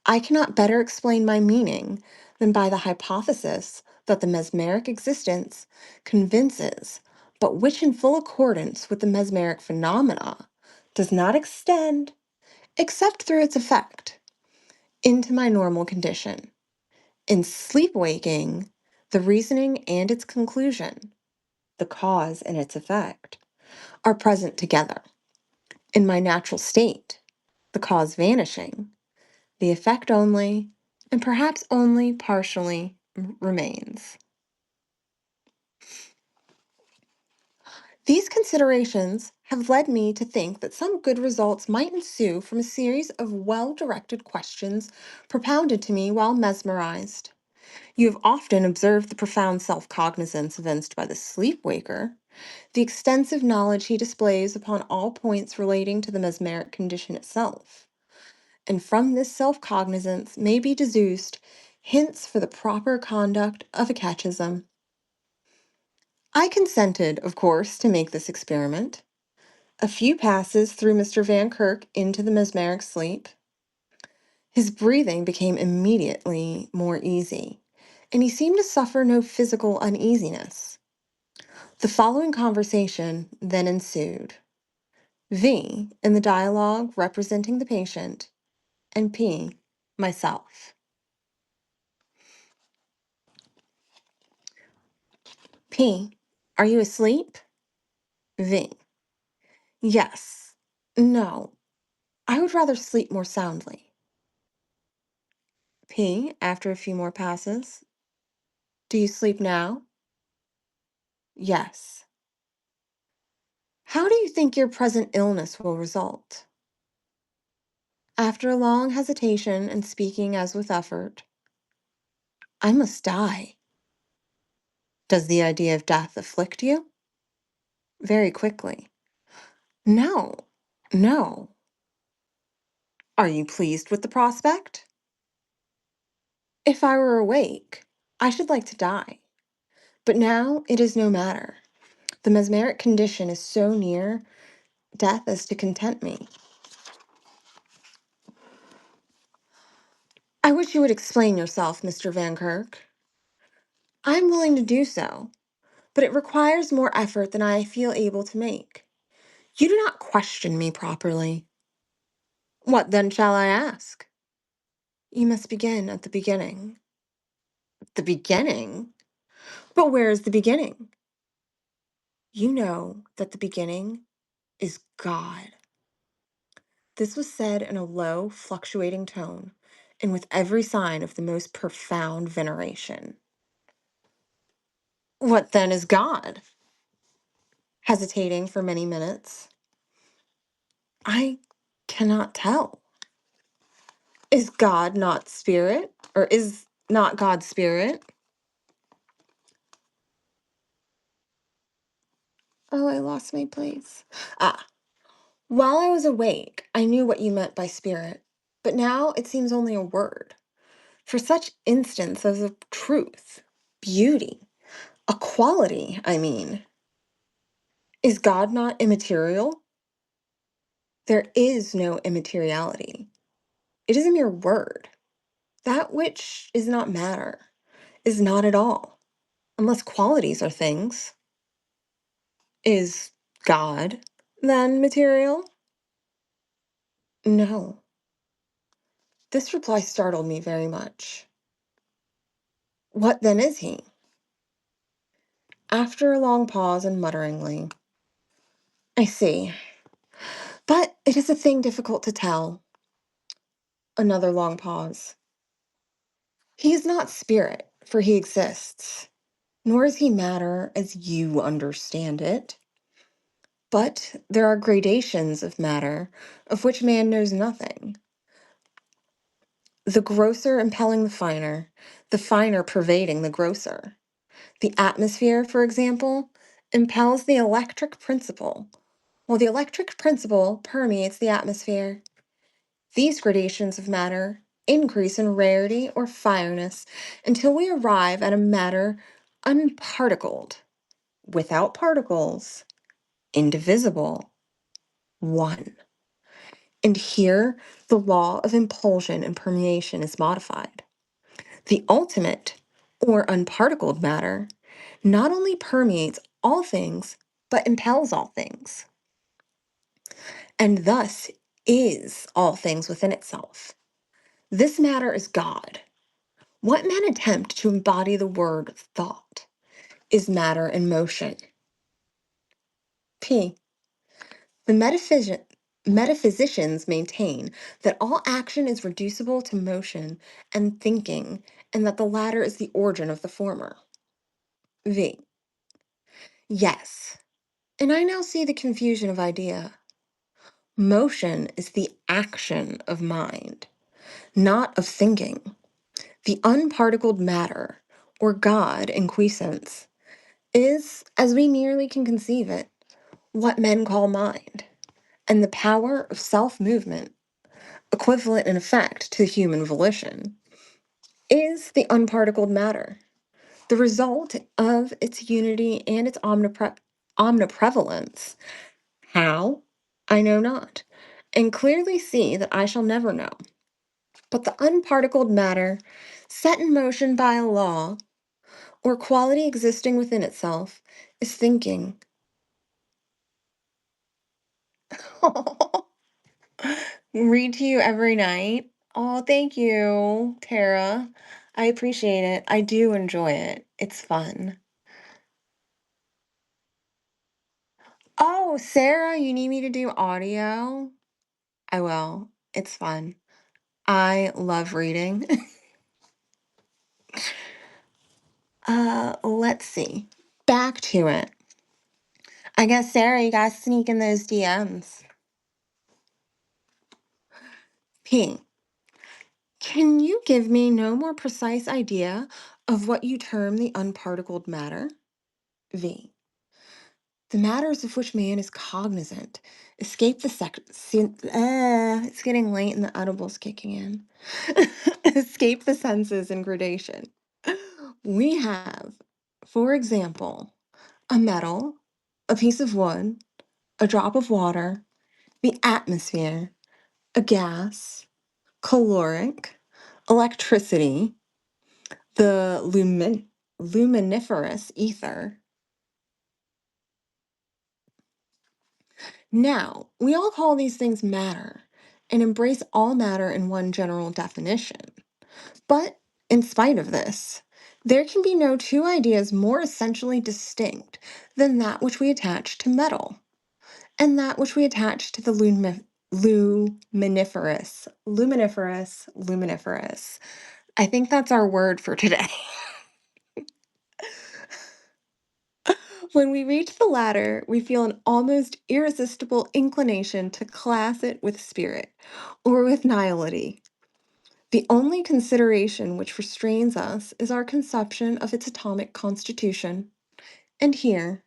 I cannot better explain my meaning than by the hypothesis that the mesmeric existence convinces, but which, in full accordance with the mesmeric phenomena, does not extend, except through its effect, into my normal condition. In sleep waking, the reasoning and its conclusion, the cause and its effect, are present together. In my natural state, the cause vanishing, the effect only, and perhaps only partially, remains. These considerations have led me to think that some good results might ensue from a series of well-directed questions propounded to me while mesmerized. You have often observed the profound self-cognizance evinced by the sleep-waker, the extensive knowledge he displays upon all points relating to the mesmeric condition itself. And from this self-cognizance may be deduced hints for the proper conduct of a catechism. I consented, of course, to make this experiment. A few passes threw Mr. Van Kirk into the mesmeric sleep. His breathing became immediately more easy, and he seemed to suffer no physical uneasiness. The following conversation then ensued. V, in the dialogue representing the patient, and P, myself. P, are you asleep? V, yes. No, I would rather sleep more soundly. P, after a few more passes, do you sleep now? Yes. How do you think your present illness will result? After a long hesitation and speaking as with effort, I must die. Does the idea of death afflict you? Very quickly. No, no. Are you pleased with the prospect? If I were awake, I should like to die. But now it is no matter. The mesmeric condition is so near death as to content me. I wish you would explain yourself, Mr. Van Kirk. I am willing to do so, but it requires more effort than I feel able to make. You do not question me properly. What then shall I ask? You must begin at the beginning. The beginning? But where is the beginning? You know that the beginning is God. This was said in a low, fluctuating tone, and with every sign of the most profound veneration. What then is God? Hesitating for many minutes. I cannot tell. Is God not spirit? Or is not God spirit? Oh, I lost my place. Ah, while I was awake, I knew what you meant by spirit, but now it seems only a word. For such instance as of truth, beauty, a quality, I mean. Is God not immaterial? There is no immateriality. It is a mere word. That which is not matter is not at all, unless qualities are things. Is God then material? No. This reply startled me very much. What then is he? After a long pause and mutteringly, I see. But it is a thing difficult to tell. Another long pause. He is not spirit, for he exists, nor is he matter as you understand it. But there are gradations of matter of which man knows nothing. The grosser impelling the finer pervading the grosser. The atmosphere, for example, impels the electric principle, while the electric principle permeates the atmosphere. These gradations of matter increase in rarity or fireness until we arrive at a matter unparticled, without particles, indivisible, one. And here the law of impulsion and permeation is modified. The ultimate, or unparticled matter, not only permeates all things, but impels all things, and thus is all things within itself. This matter is God. What men attempt to embody the word thought is matter in motion. P. The metaphysicians maintain that all action is reducible to motion and thinking, and that the latter is the origin of the former. V. Yes, and I now see the confusion of idea. Motion is the action of mind, not of thinking. The unparticled matter, or God in quiescence, is, as we nearly can conceive it, what men call mind, and the power of self movement, equivalent in effect to human volition, is the unparticled matter, the result of its unity and its omniprevalence. How? I know not, and clearly see that I shall never know. But the unparticled matter, set in motion by a law, or quality existing within itself, is thinking. Read to you every night. Oh, thank you, Tara. I appreciate it. I do enjoy it. It's fun. Oh, Sarah, you need me to do audio? I will. It's fun. I love reading. Let's see. Back to it. I guess, Sarah, you gotta sneak in those DMs. P. Can you give me no more precise idea of what you term the unparticled matter? V. The matters of which man is cognizant escape the it's getting late and the edible's kicking in. Escape the senses in gradation. We have, for example, a metal, a piece of wood, a drop of water, the atmosphere, a gas, caloric, electricity, the luminiferous ether. Now, we all call these things matter and embrace all matter in one general definition. But in spite of this, there can be no two ideas more essentially distinct than that which we attach to metal and that which we attach to the luminiferous. I think that's our word for today. When we reach the latter, we feel an almost irresistible inclination to class it with spirit or with nihility. The only consideration which restrains us is our conception of its atomic constitution. And here,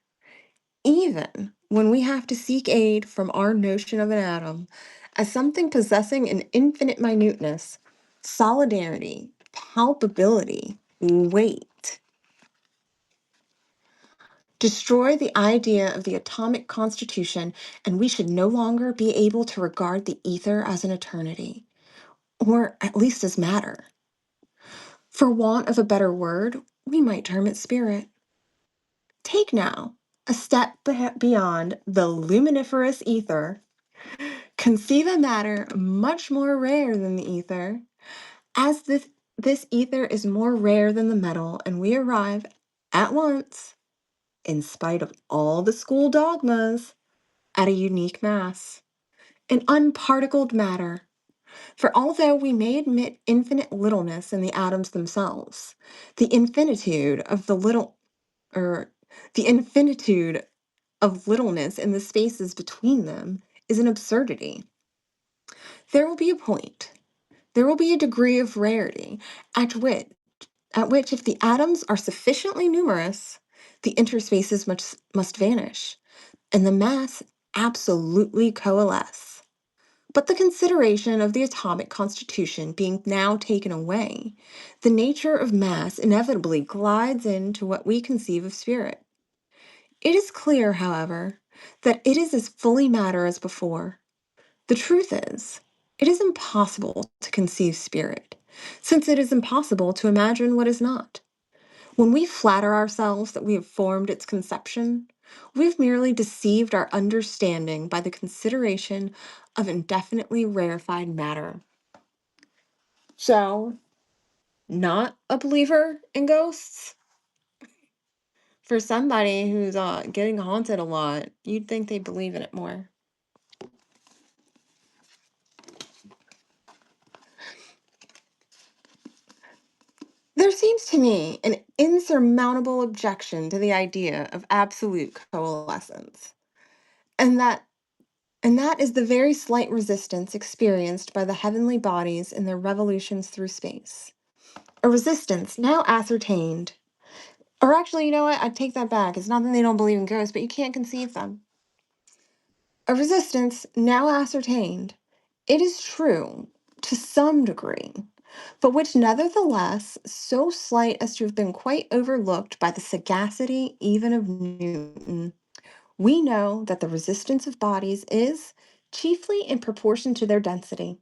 even when we have to seek aid from our notion of an atom as something possessing an infinite minuteness, solidarity, palpability, weight, destroy the idea of the atomic constitution, and we should no longer be able to regard the ether as an eternity, or at least as matter. For want of a better word, we might term it spirit. Take now a step beyond the luminiferous ether. Conceive a matter much more rare than the ether, as this ether is more rare than the metal, and we arrive at once, in spite of all the school dogmas, at a unique mass, an unparticled matter. For although we may admit infinite littleness in the atoms themselves, the infinitude of the little or the infinitude of littleness in the spaces between them is an absurdity. There will be a point, there will be a degree of rarity at which if the atoms are sufficiently numerous, the interspaces must vanish, and the mass absolutely coalesce. But the consideration of the atomic constitution being now taken away, the nature of mass inevitably glides into what we conceive of spirit. It is clear, however, that it is as fully matter as before. The truth is, it is impossible to conceive spirit, since it is impossible to imagine what is not. When we flatter ourselves that we have formed its conception, we have merely deceived our understanding by the consideration of indefinitely rarefied matter. So, not a believer in ghosts? For somebody who's getting haunted a lot, you'd think they believe in it more. There seems to me an insurmountable objection to the idea of absolute coalescence, and that is the very slight resistance experienced by the heavenly bodies in their revolutions through space. A resistance now ascertained. Or actually, you know what? I take that back. It's not that they don't believe in ghosts, but you can't conceive them. A resistance now ascertained. It is true, to some degree, but which nevertheless so slight as to have been quite overlooked by the sagacity even of Newton. We know that the resistance of bodies is chiefly in proportion to their density.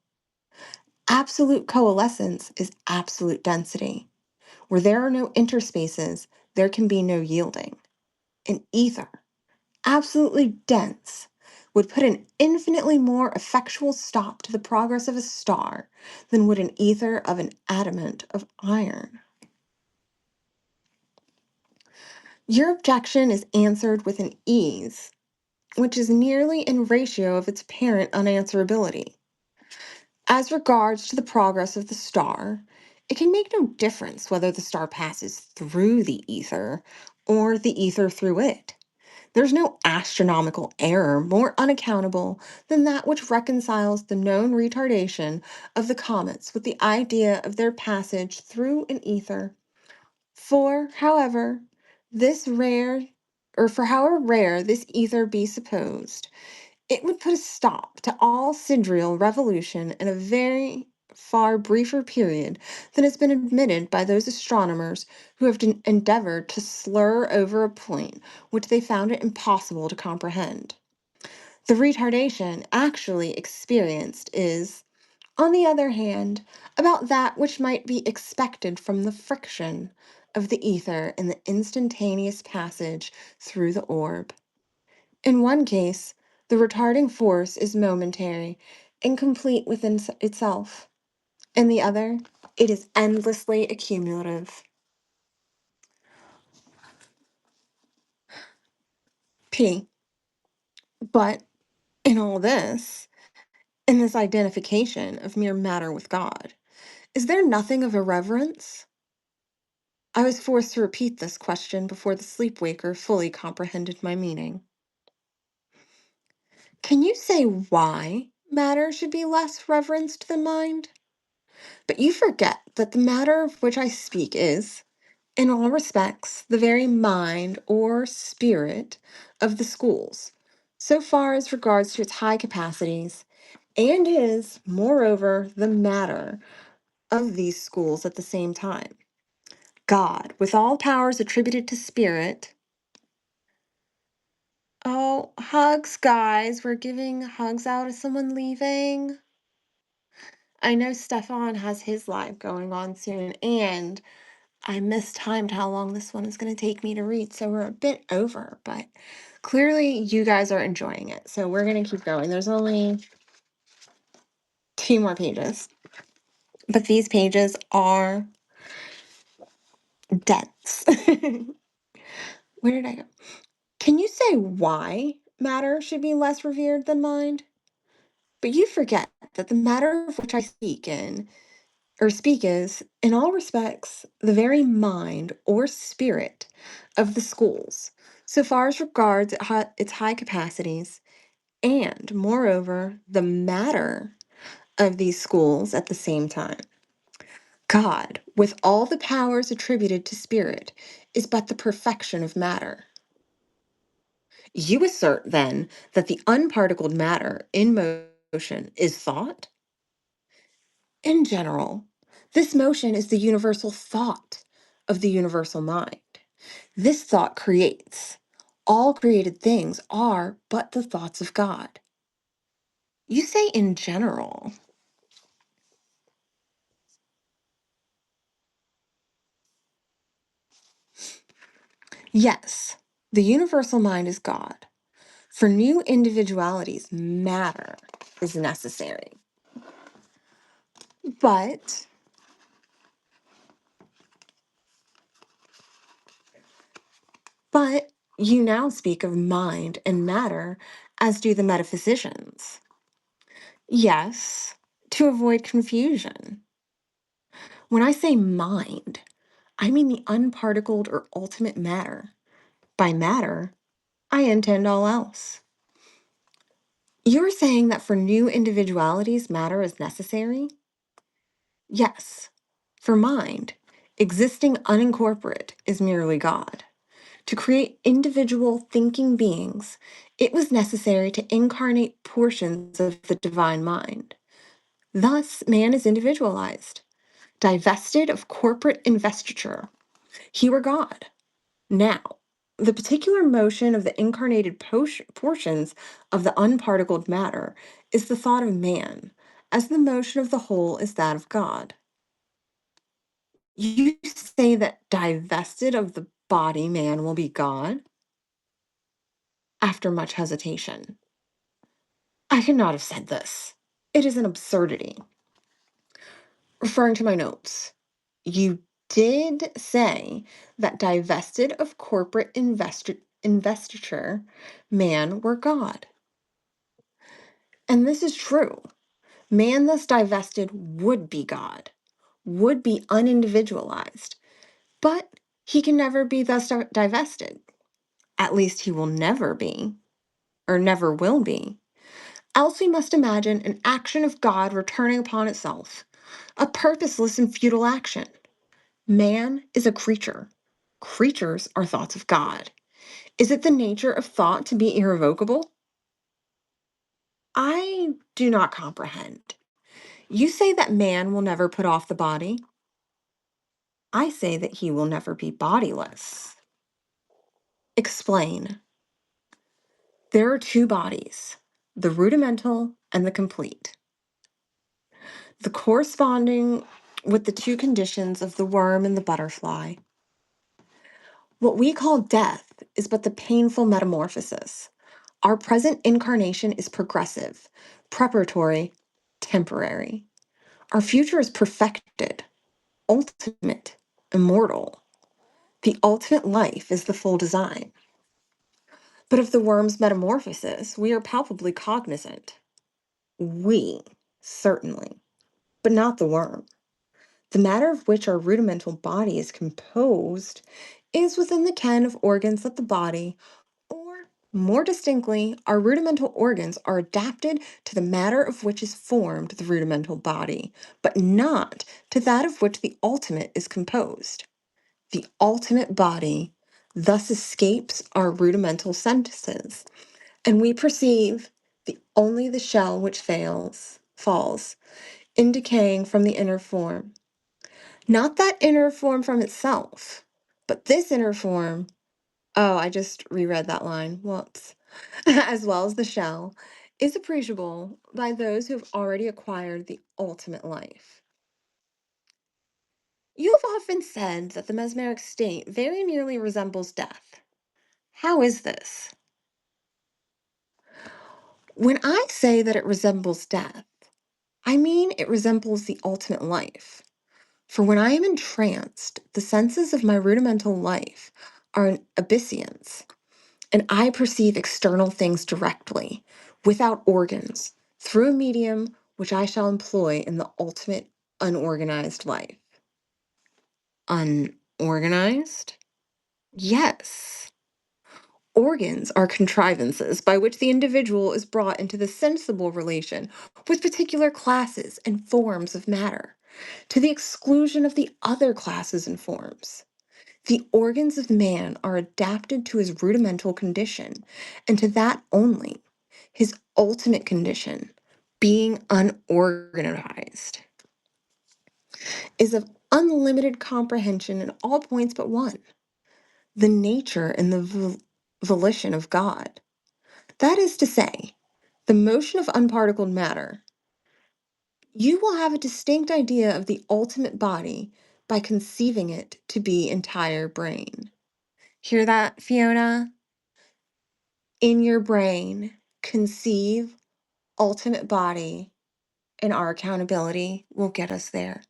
Absolute coalescence is absolute density. Where there are no interspaces, there can be no yielding. An ether, absolutely dense, would put an infinitely more effectual stop to the progress of a star than would an ether of an adamant of iron. Your objection is answered with an ease, which is nearly in ratio of its apparent unanswerability. As regards to the progress of the star, it can make no difference whether the star passes through the ether or the ether through it. There's no astronomical error more unaccountable than that which reconciles the known retardation of the comets with the idea of their passage through an ether. For, however, this rare or for however rare this ether be supposed, it would put a stop to all sidereal revolution in a very far briefer period than has been admitted by those astronomers who have endeavored to slur over a point which they found it impossible to comprehend. The retardation actually experienced is, on the other hand, about that which might be expected from the friction of the ether in the instantaneous passage through the orb. In one case, the retarding force is momentary and complete within itself. In the other, it is endlessly accumulative. P. But in all this, in this identification of mere matter with God, is there nothing of irreverence? I was forced to repeat this question before the sleepwaker fully comprehended my meaning. Can you say why matter should be less reverenced than mind? But you forget that the matter of which I speak is, in all respects, the very mind or spirit of the schools, so far as regards to its high capacities, and is, moreover, the matter of these schools at the same time. God, with all powers attributed to spirit. Oh, hugs, guys. We're giving hugs out as someone leaving. I know Stefan has his live going on soon, and I mistimed how long this one is going to take me to read, so we're a bit over, but clearly you guys are enjoying it, so we're going to keep going. There's only 2 more pages, but these pages are dense. Where did I go? Can you say why matter should be less revered than mind? But you forget that the matter of which I speak is, in all respects, the very mind or spirit of the schools, so far as regards its high capacities, and, moreover, the matter of these schools at the same time. God, with all the powers attributed to spirit, is but the perfection of matter. You assert, then, that the unparticled matter in motion is thought? In general, this motion is the universal thought of the universal mind. This thought creates. All created things are but the thoughts of God. You say in general. Yes, the universal mind is God. For new individualities, matter is necessary. But But you now speak of mind and matter as do the metaphysicians. Yes, to avoid confusion. When I say mind, I mean the unparticled or ultimate matter. By matter, I intend all else. You're saying that for new individualities, matter is necessary? Yes. For mind, existing unincorporate is merely God. To create individual thinking beings, it was necessary to incarnate portions of the divine mind. Thus, man is individualized, divested of corporate investiture. He were God. Now, the particular motion of the incarnated portions of the unparticled matter is the thought of man, as the motion of the whole is that of God. You say that divested of the body, man will be God? After much hesitation. I could not have said this. It is an absurdity. Referring to my notes, you did say that divested of corporate investiture, man were God. And this is true. Man thus divested would be God, would be unindividualized, but he can never be thus divested. At least he will never be, or never will be. Else we must imagine an action of God returning upon itself, a purposeless and futile action. Man is a creature. Creatures are thoughts of God. Is it the nature of thought to be irrevocable? I do not comprehend. You say that man will never put off the body. I say that he will never be bodiless. Explain. There are two bodies, the rudimental and the complete. The corresponding with the two conditions of the worm and the butterfly. What we call death is but the painful metamorphosis. Our present incarnation is progressive, preparatory, temporary. Our future is perfected, ultimate, immortal. The ultimate life is the full design. But of the worm's metamorphosis, we are palpably cognizant. We, certainly, but not the worm. The matter of which our rudimental body is composed is within the ken of organs that the body, or more distinctly, our rudimental organs are adapted to the matter of which is formed the rudimental body, but not to that of which the ultimate is composed. The ultimate body thus escapes our rudimental senses, and we perceive only the shell which falls, in decaying from the inner form. Not that inner form from itself, but this inner form. Oh, I just reread that line. Whoops. As well as the shell, is appreciable by those who have already acquired the ultimate life. You have often said that the mesmeric state very nearly resembles death. How is this? When I say that it resembles death, I mean it resembles the ultimate life. For when I am entranced, the senses of my rudimental life are in abyscience, and I perceive external things directly, without organs, through a medium which I shall employ in the ultimate unorganized life. Unorganized? Yes. Organs are contrivances by which the individual is brought into the sensible relation with particular classes and forms of matter, to the exclusion of the other classes and forms. The organs of man are adapted to his rudimental condition, and to that only, his ultimate condition, being unorganized, is of unlimited comprehension in all points but one, the nature and the volition of God. That is to say, the motion of unparticled matter. You will have a distinct idea of the ultimate body by conceiving it to be entire brain. Hear that, Fiona? In your brain, conceive ultimate body, and our accountability will get us there.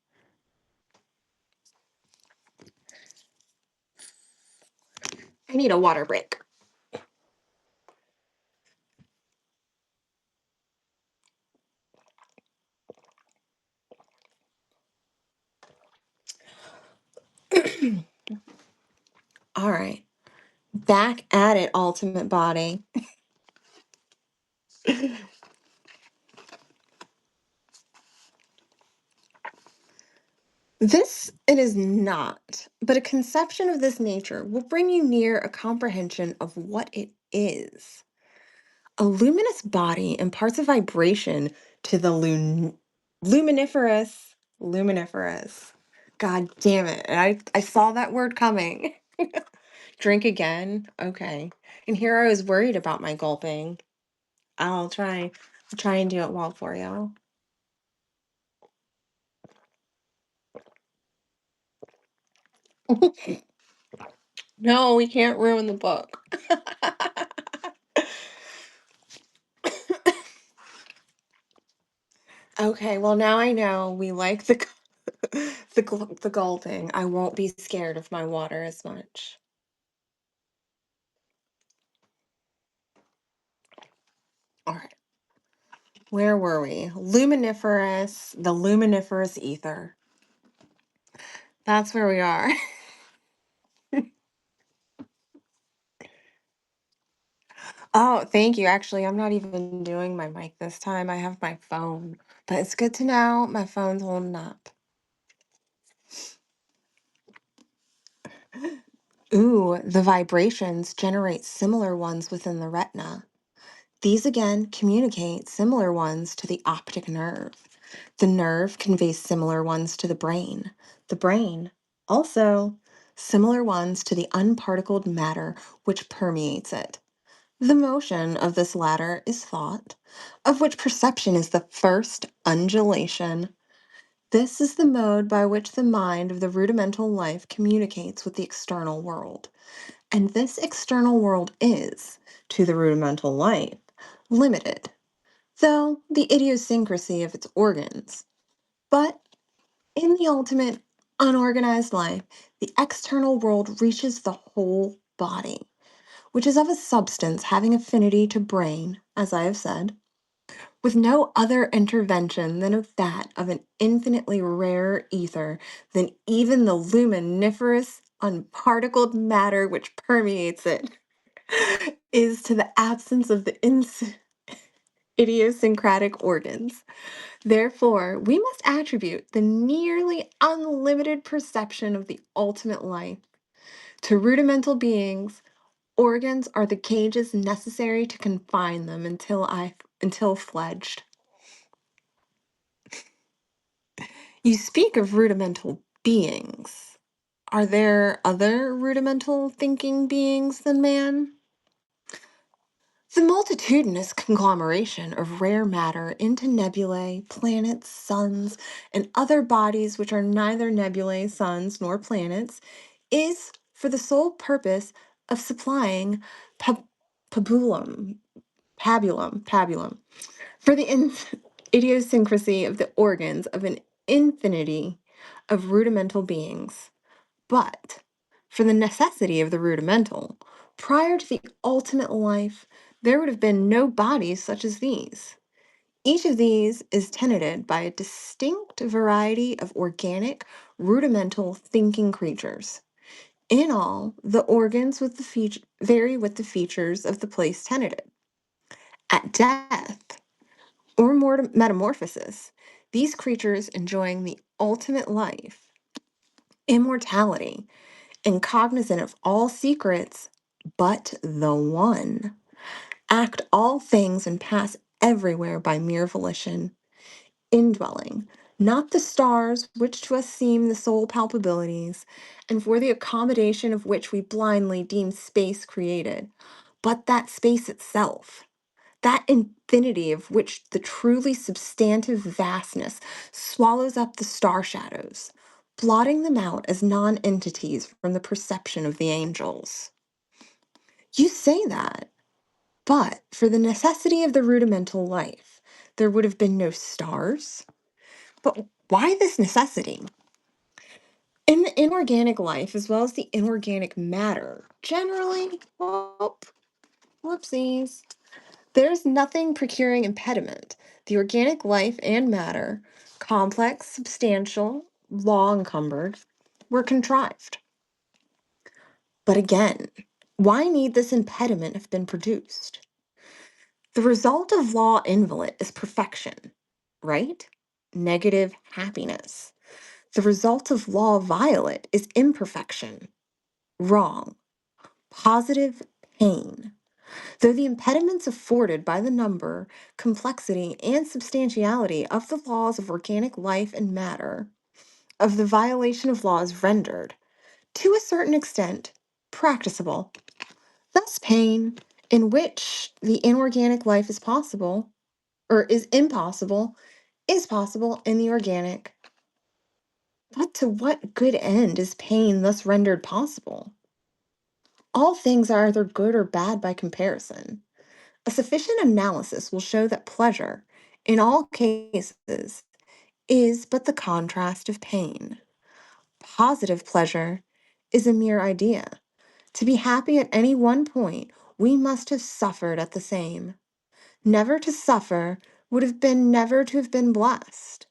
I need a water break. All right. Back at it, ultimate body. This it is not, but a conception of this nature will bring you near a comprehension of what it is. A luminous body imparts a vibration to the luminiferous. God damn it. And I saw that word coming. Drink again? Okay. And here I was worried about my gulping. I'll try and do it well for you. No, we can't ruin the book. Okay, well now I know we like the gulping. I won't be scared of my water as much. All right. Where were we? The luminiferous ether. That's where we are. Oh, thank you. Actually, I'm not even doing my mic this time. I have my phone. But it's good to know my phone's holding up. Ooh, the vibrations generate similar ones within the retina. These again communicate similar ones to the optic nerve. The nerve conveys similar ones to the brain. The brain also similar ones to the unparticled matter which permeates it. The motion of this latter is thought, of which perception is the first undulation. This is the mode by which the mind of the rudimental life communicates with the external world. And this external world is, to the rudimental life, limited, though the idiosyncrasy of its organs. But in the ultimate, unorganized life, the external world reaches the whole body, which is of a substance having affinity to brain, as I have said, with no other intervention than of that of an infinitely rarer ether than even the luminiferous, unparticled matter which permeates it is to the absence of the idiosyncratic organs. Therefore, we must attribute the nearly unlimited perception of the ultimate life. To rudimental beings, organs are the cages necessary to confine them until fledged. You speak of rudimental beings. Are there other rudimental thinking beings than man? The multitudinous conglomeration of rare matter into nebulae, planets, suns, and other bodies which are neither nebulae, suns, nor planets is for the sole purpose of supplying pabulum, pabulum, for the idiosyncrasy of the organs of an infinity of rudimental beings. But for the necessity of the rudimental, prior to the ultimate life, there would have been no bodies such as these. Each of these is tenanted by a distinct variety of organic, rudimental thinking creatures. In all, the organs vary with the features of the place tenanted. At death, or metamorphosis, these creatures enjoying the ultimate life, immortality, and cognizant of all secrets but the one, act all things and pass everywhere by mere volition, indwelling, not the stars which to us seem the sole palpabilities, and for the accommodation of which we blindly deem space created, but that space itself, that infinity of which the truly substantive vastness swallows up the star shadows, blotting them out as non-entities from the perception of the angels. You say that, but for the necessity of the rudimental life, there would have been no stars. But why this necessity? In the inorganic life, as well as the inorganic matter, generally, whoopsies. There's nothing procuring impediment. The organic life and matter, complex, substantial, law encumbered, were contrived. But again, why need this impediment have been produced? The result of law invalid is perfection, right? Negative happiness. The result of law violate is imperfection, wrong, positive pain. Though the impediments afforded by the number, complexity, and substantiality of the laws of organic life and matter, of the violation of laws rendered, to a certain extent, practicable. Thus, pain, in which the inorganic life is possible, or is impossible, is possible in the organic. But to what good end is pain thus rendered possible? All things are either good or bad by comparison. A sufficient analysis will show that pleasure, in all cases, is but the contrast of pain. Positive pleasure is a mere idea. To be happy at any one point, we must have suffered at the same. Never to suffer would have been never to have been blessed.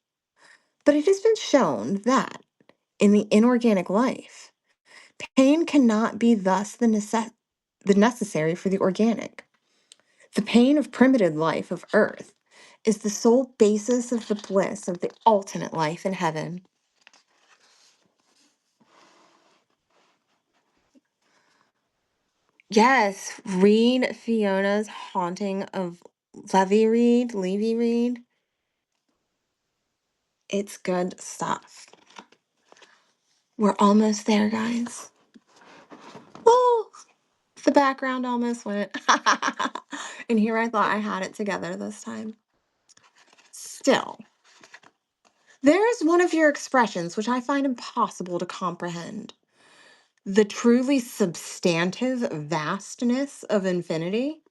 But it has been shown that, in the inorganic life, pain cannot be thus the necessary for the organic. The pain of primitive life of earth is the sole basis of the bliss of the ultimate life in heaven. Yes, read Fiona's Haunting of Levy Reed. It's good stuff. We're almost there, guys. Oh, the background almost went. And here I thought I had it together this time. Still, there's one of your expressions which I find impossible to comprehend. The truly substantive vastness of infinity.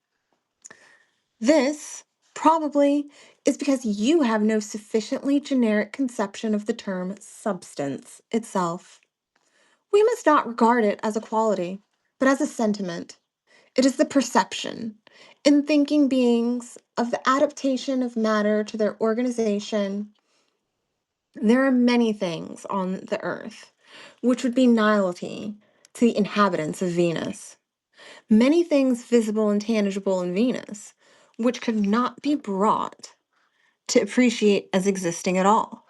This, probably, is because you have no sufficiently generic conception of the term substance itself. We must not regard it as a quality, but as a sentiment. It is the perception, in thinking beings, of the adaptation of matter to their organization. There are many things on the earth which would be nihility to the inhabitants of Venus. Many things visible and tangible in Venus, which could not be brought to appreciate as existing at all.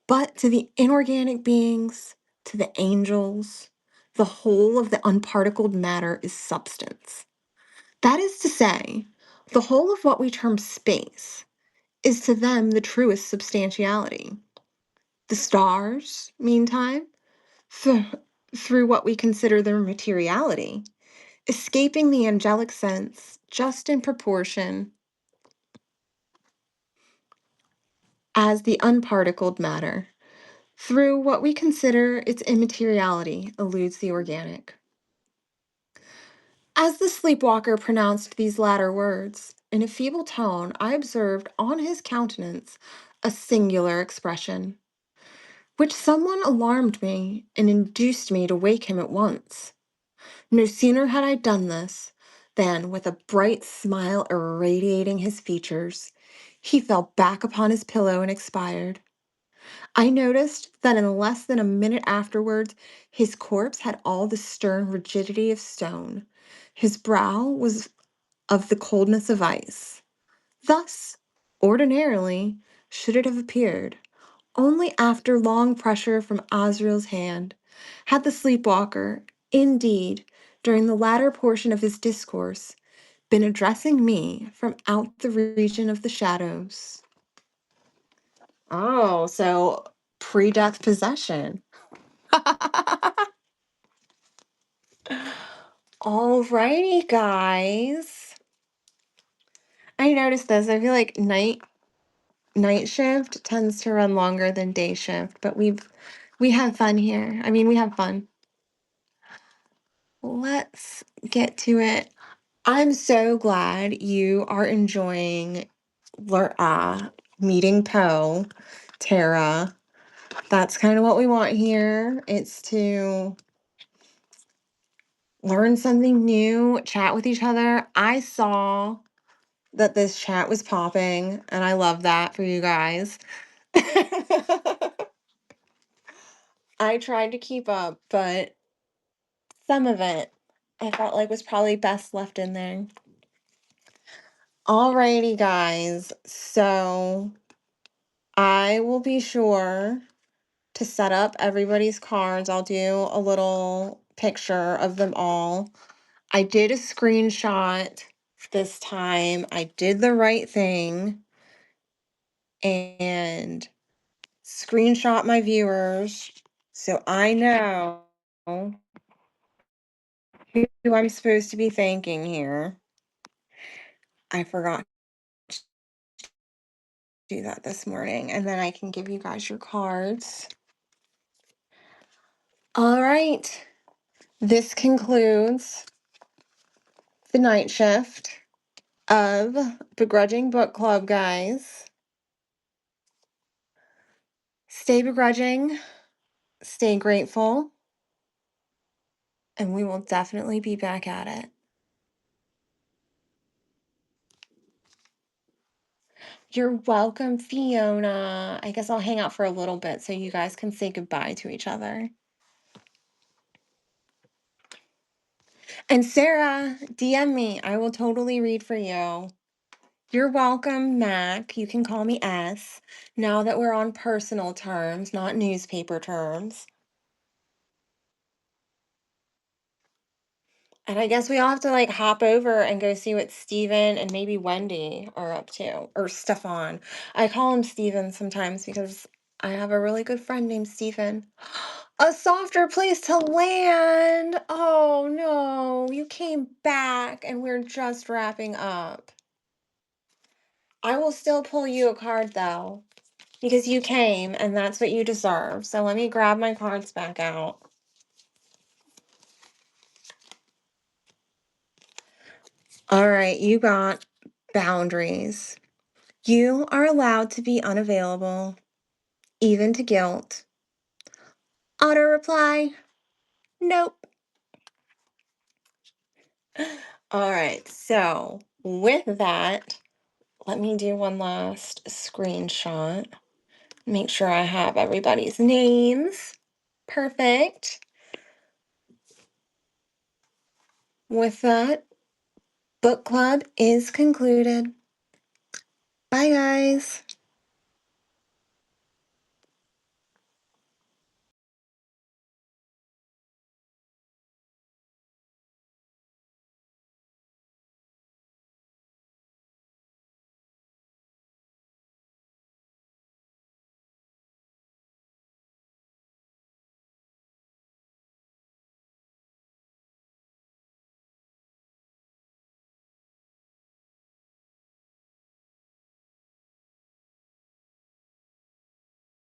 But to the inorganic beings, to the angels, the whole of the unparticled matter is substance. That is to say, the whole of what we term space is to them the truest substantiality. The stars, meantime, through what we consider their materiality, escaping the angelic sense just in proportion as the unparticled matter, through what we consider its immateriality, eludes the organic. As the sleepwalker pronounced these latter words, in a feeble tone, I observed on his countenance a singular expression, which somewhat alarmed me and induced me to wake him at once. No sooner had I done this than, with a bright smile irradiating his features, he fell back upon his pillow and expired. I noticed that in less than a minute afterwards, his corpse had all the stern rigidity of stone. His brow was of the coldness of ice. Thus, ordinarily, should it have appeared. Only after long pressure from Azrael's hand had the sleepwalker, indeed, during the latter portion of his discourse, been addressing me from out the region of the shadows. Oh, so pre-death possession. Alrighty, guys. I noticed this. I feel like night shift tends to run longer than day shift, but we have fun here. I mean, we have fun. Let's get to it. I'm so glad you are enjoying meeting Poe, Tara. That's kind of what we want here. It's to learn something new, chat with each other. I saw that this chat was popping, and I love that for you guys. I tried to keep up, but some of it I felt like was probably best left in there. Alrighty, guys. So I will be sure to set up everybody's cards. I'll do a little picture of them all. I did a screenshot this time. I did the right thing and screenshot my viewers so I know who I'm supposed to be thanking here. I forgot to do that this morning, and then I can give you guys your cards. All right. This concludes the night shift of Begrudging Book Club, guys. Stay begrudging, stay grateful, and we will definitely be back at it. You're welcome, Fiona. I guess I'll hang out for a little bit so you guys can say goodbye to each other. And Sarah, DM me. I will totally read for you. You're welcome, Mac. You can call me S. Now that we're on personal terms, not newspaper terms. And I guess we all have to like hop over and go see what Steven and maybe Wendy are up to, or Stefan. I call him Steven sometimes because I have a really good friend named Steven. A softer place to land. Oh no, you came back and we're just wrapping up. I will still pull you a card though, because you came and that's what you deserve. So let me grab my cards back out. All right, you got boundaries. You are allowed to be unavailable, even to guilt. Auto reply, nope. All right, so with that, let me do one last screenshot. Make sure I have everybody's names. Perfect. With that, book club is concluded. Bye, guys.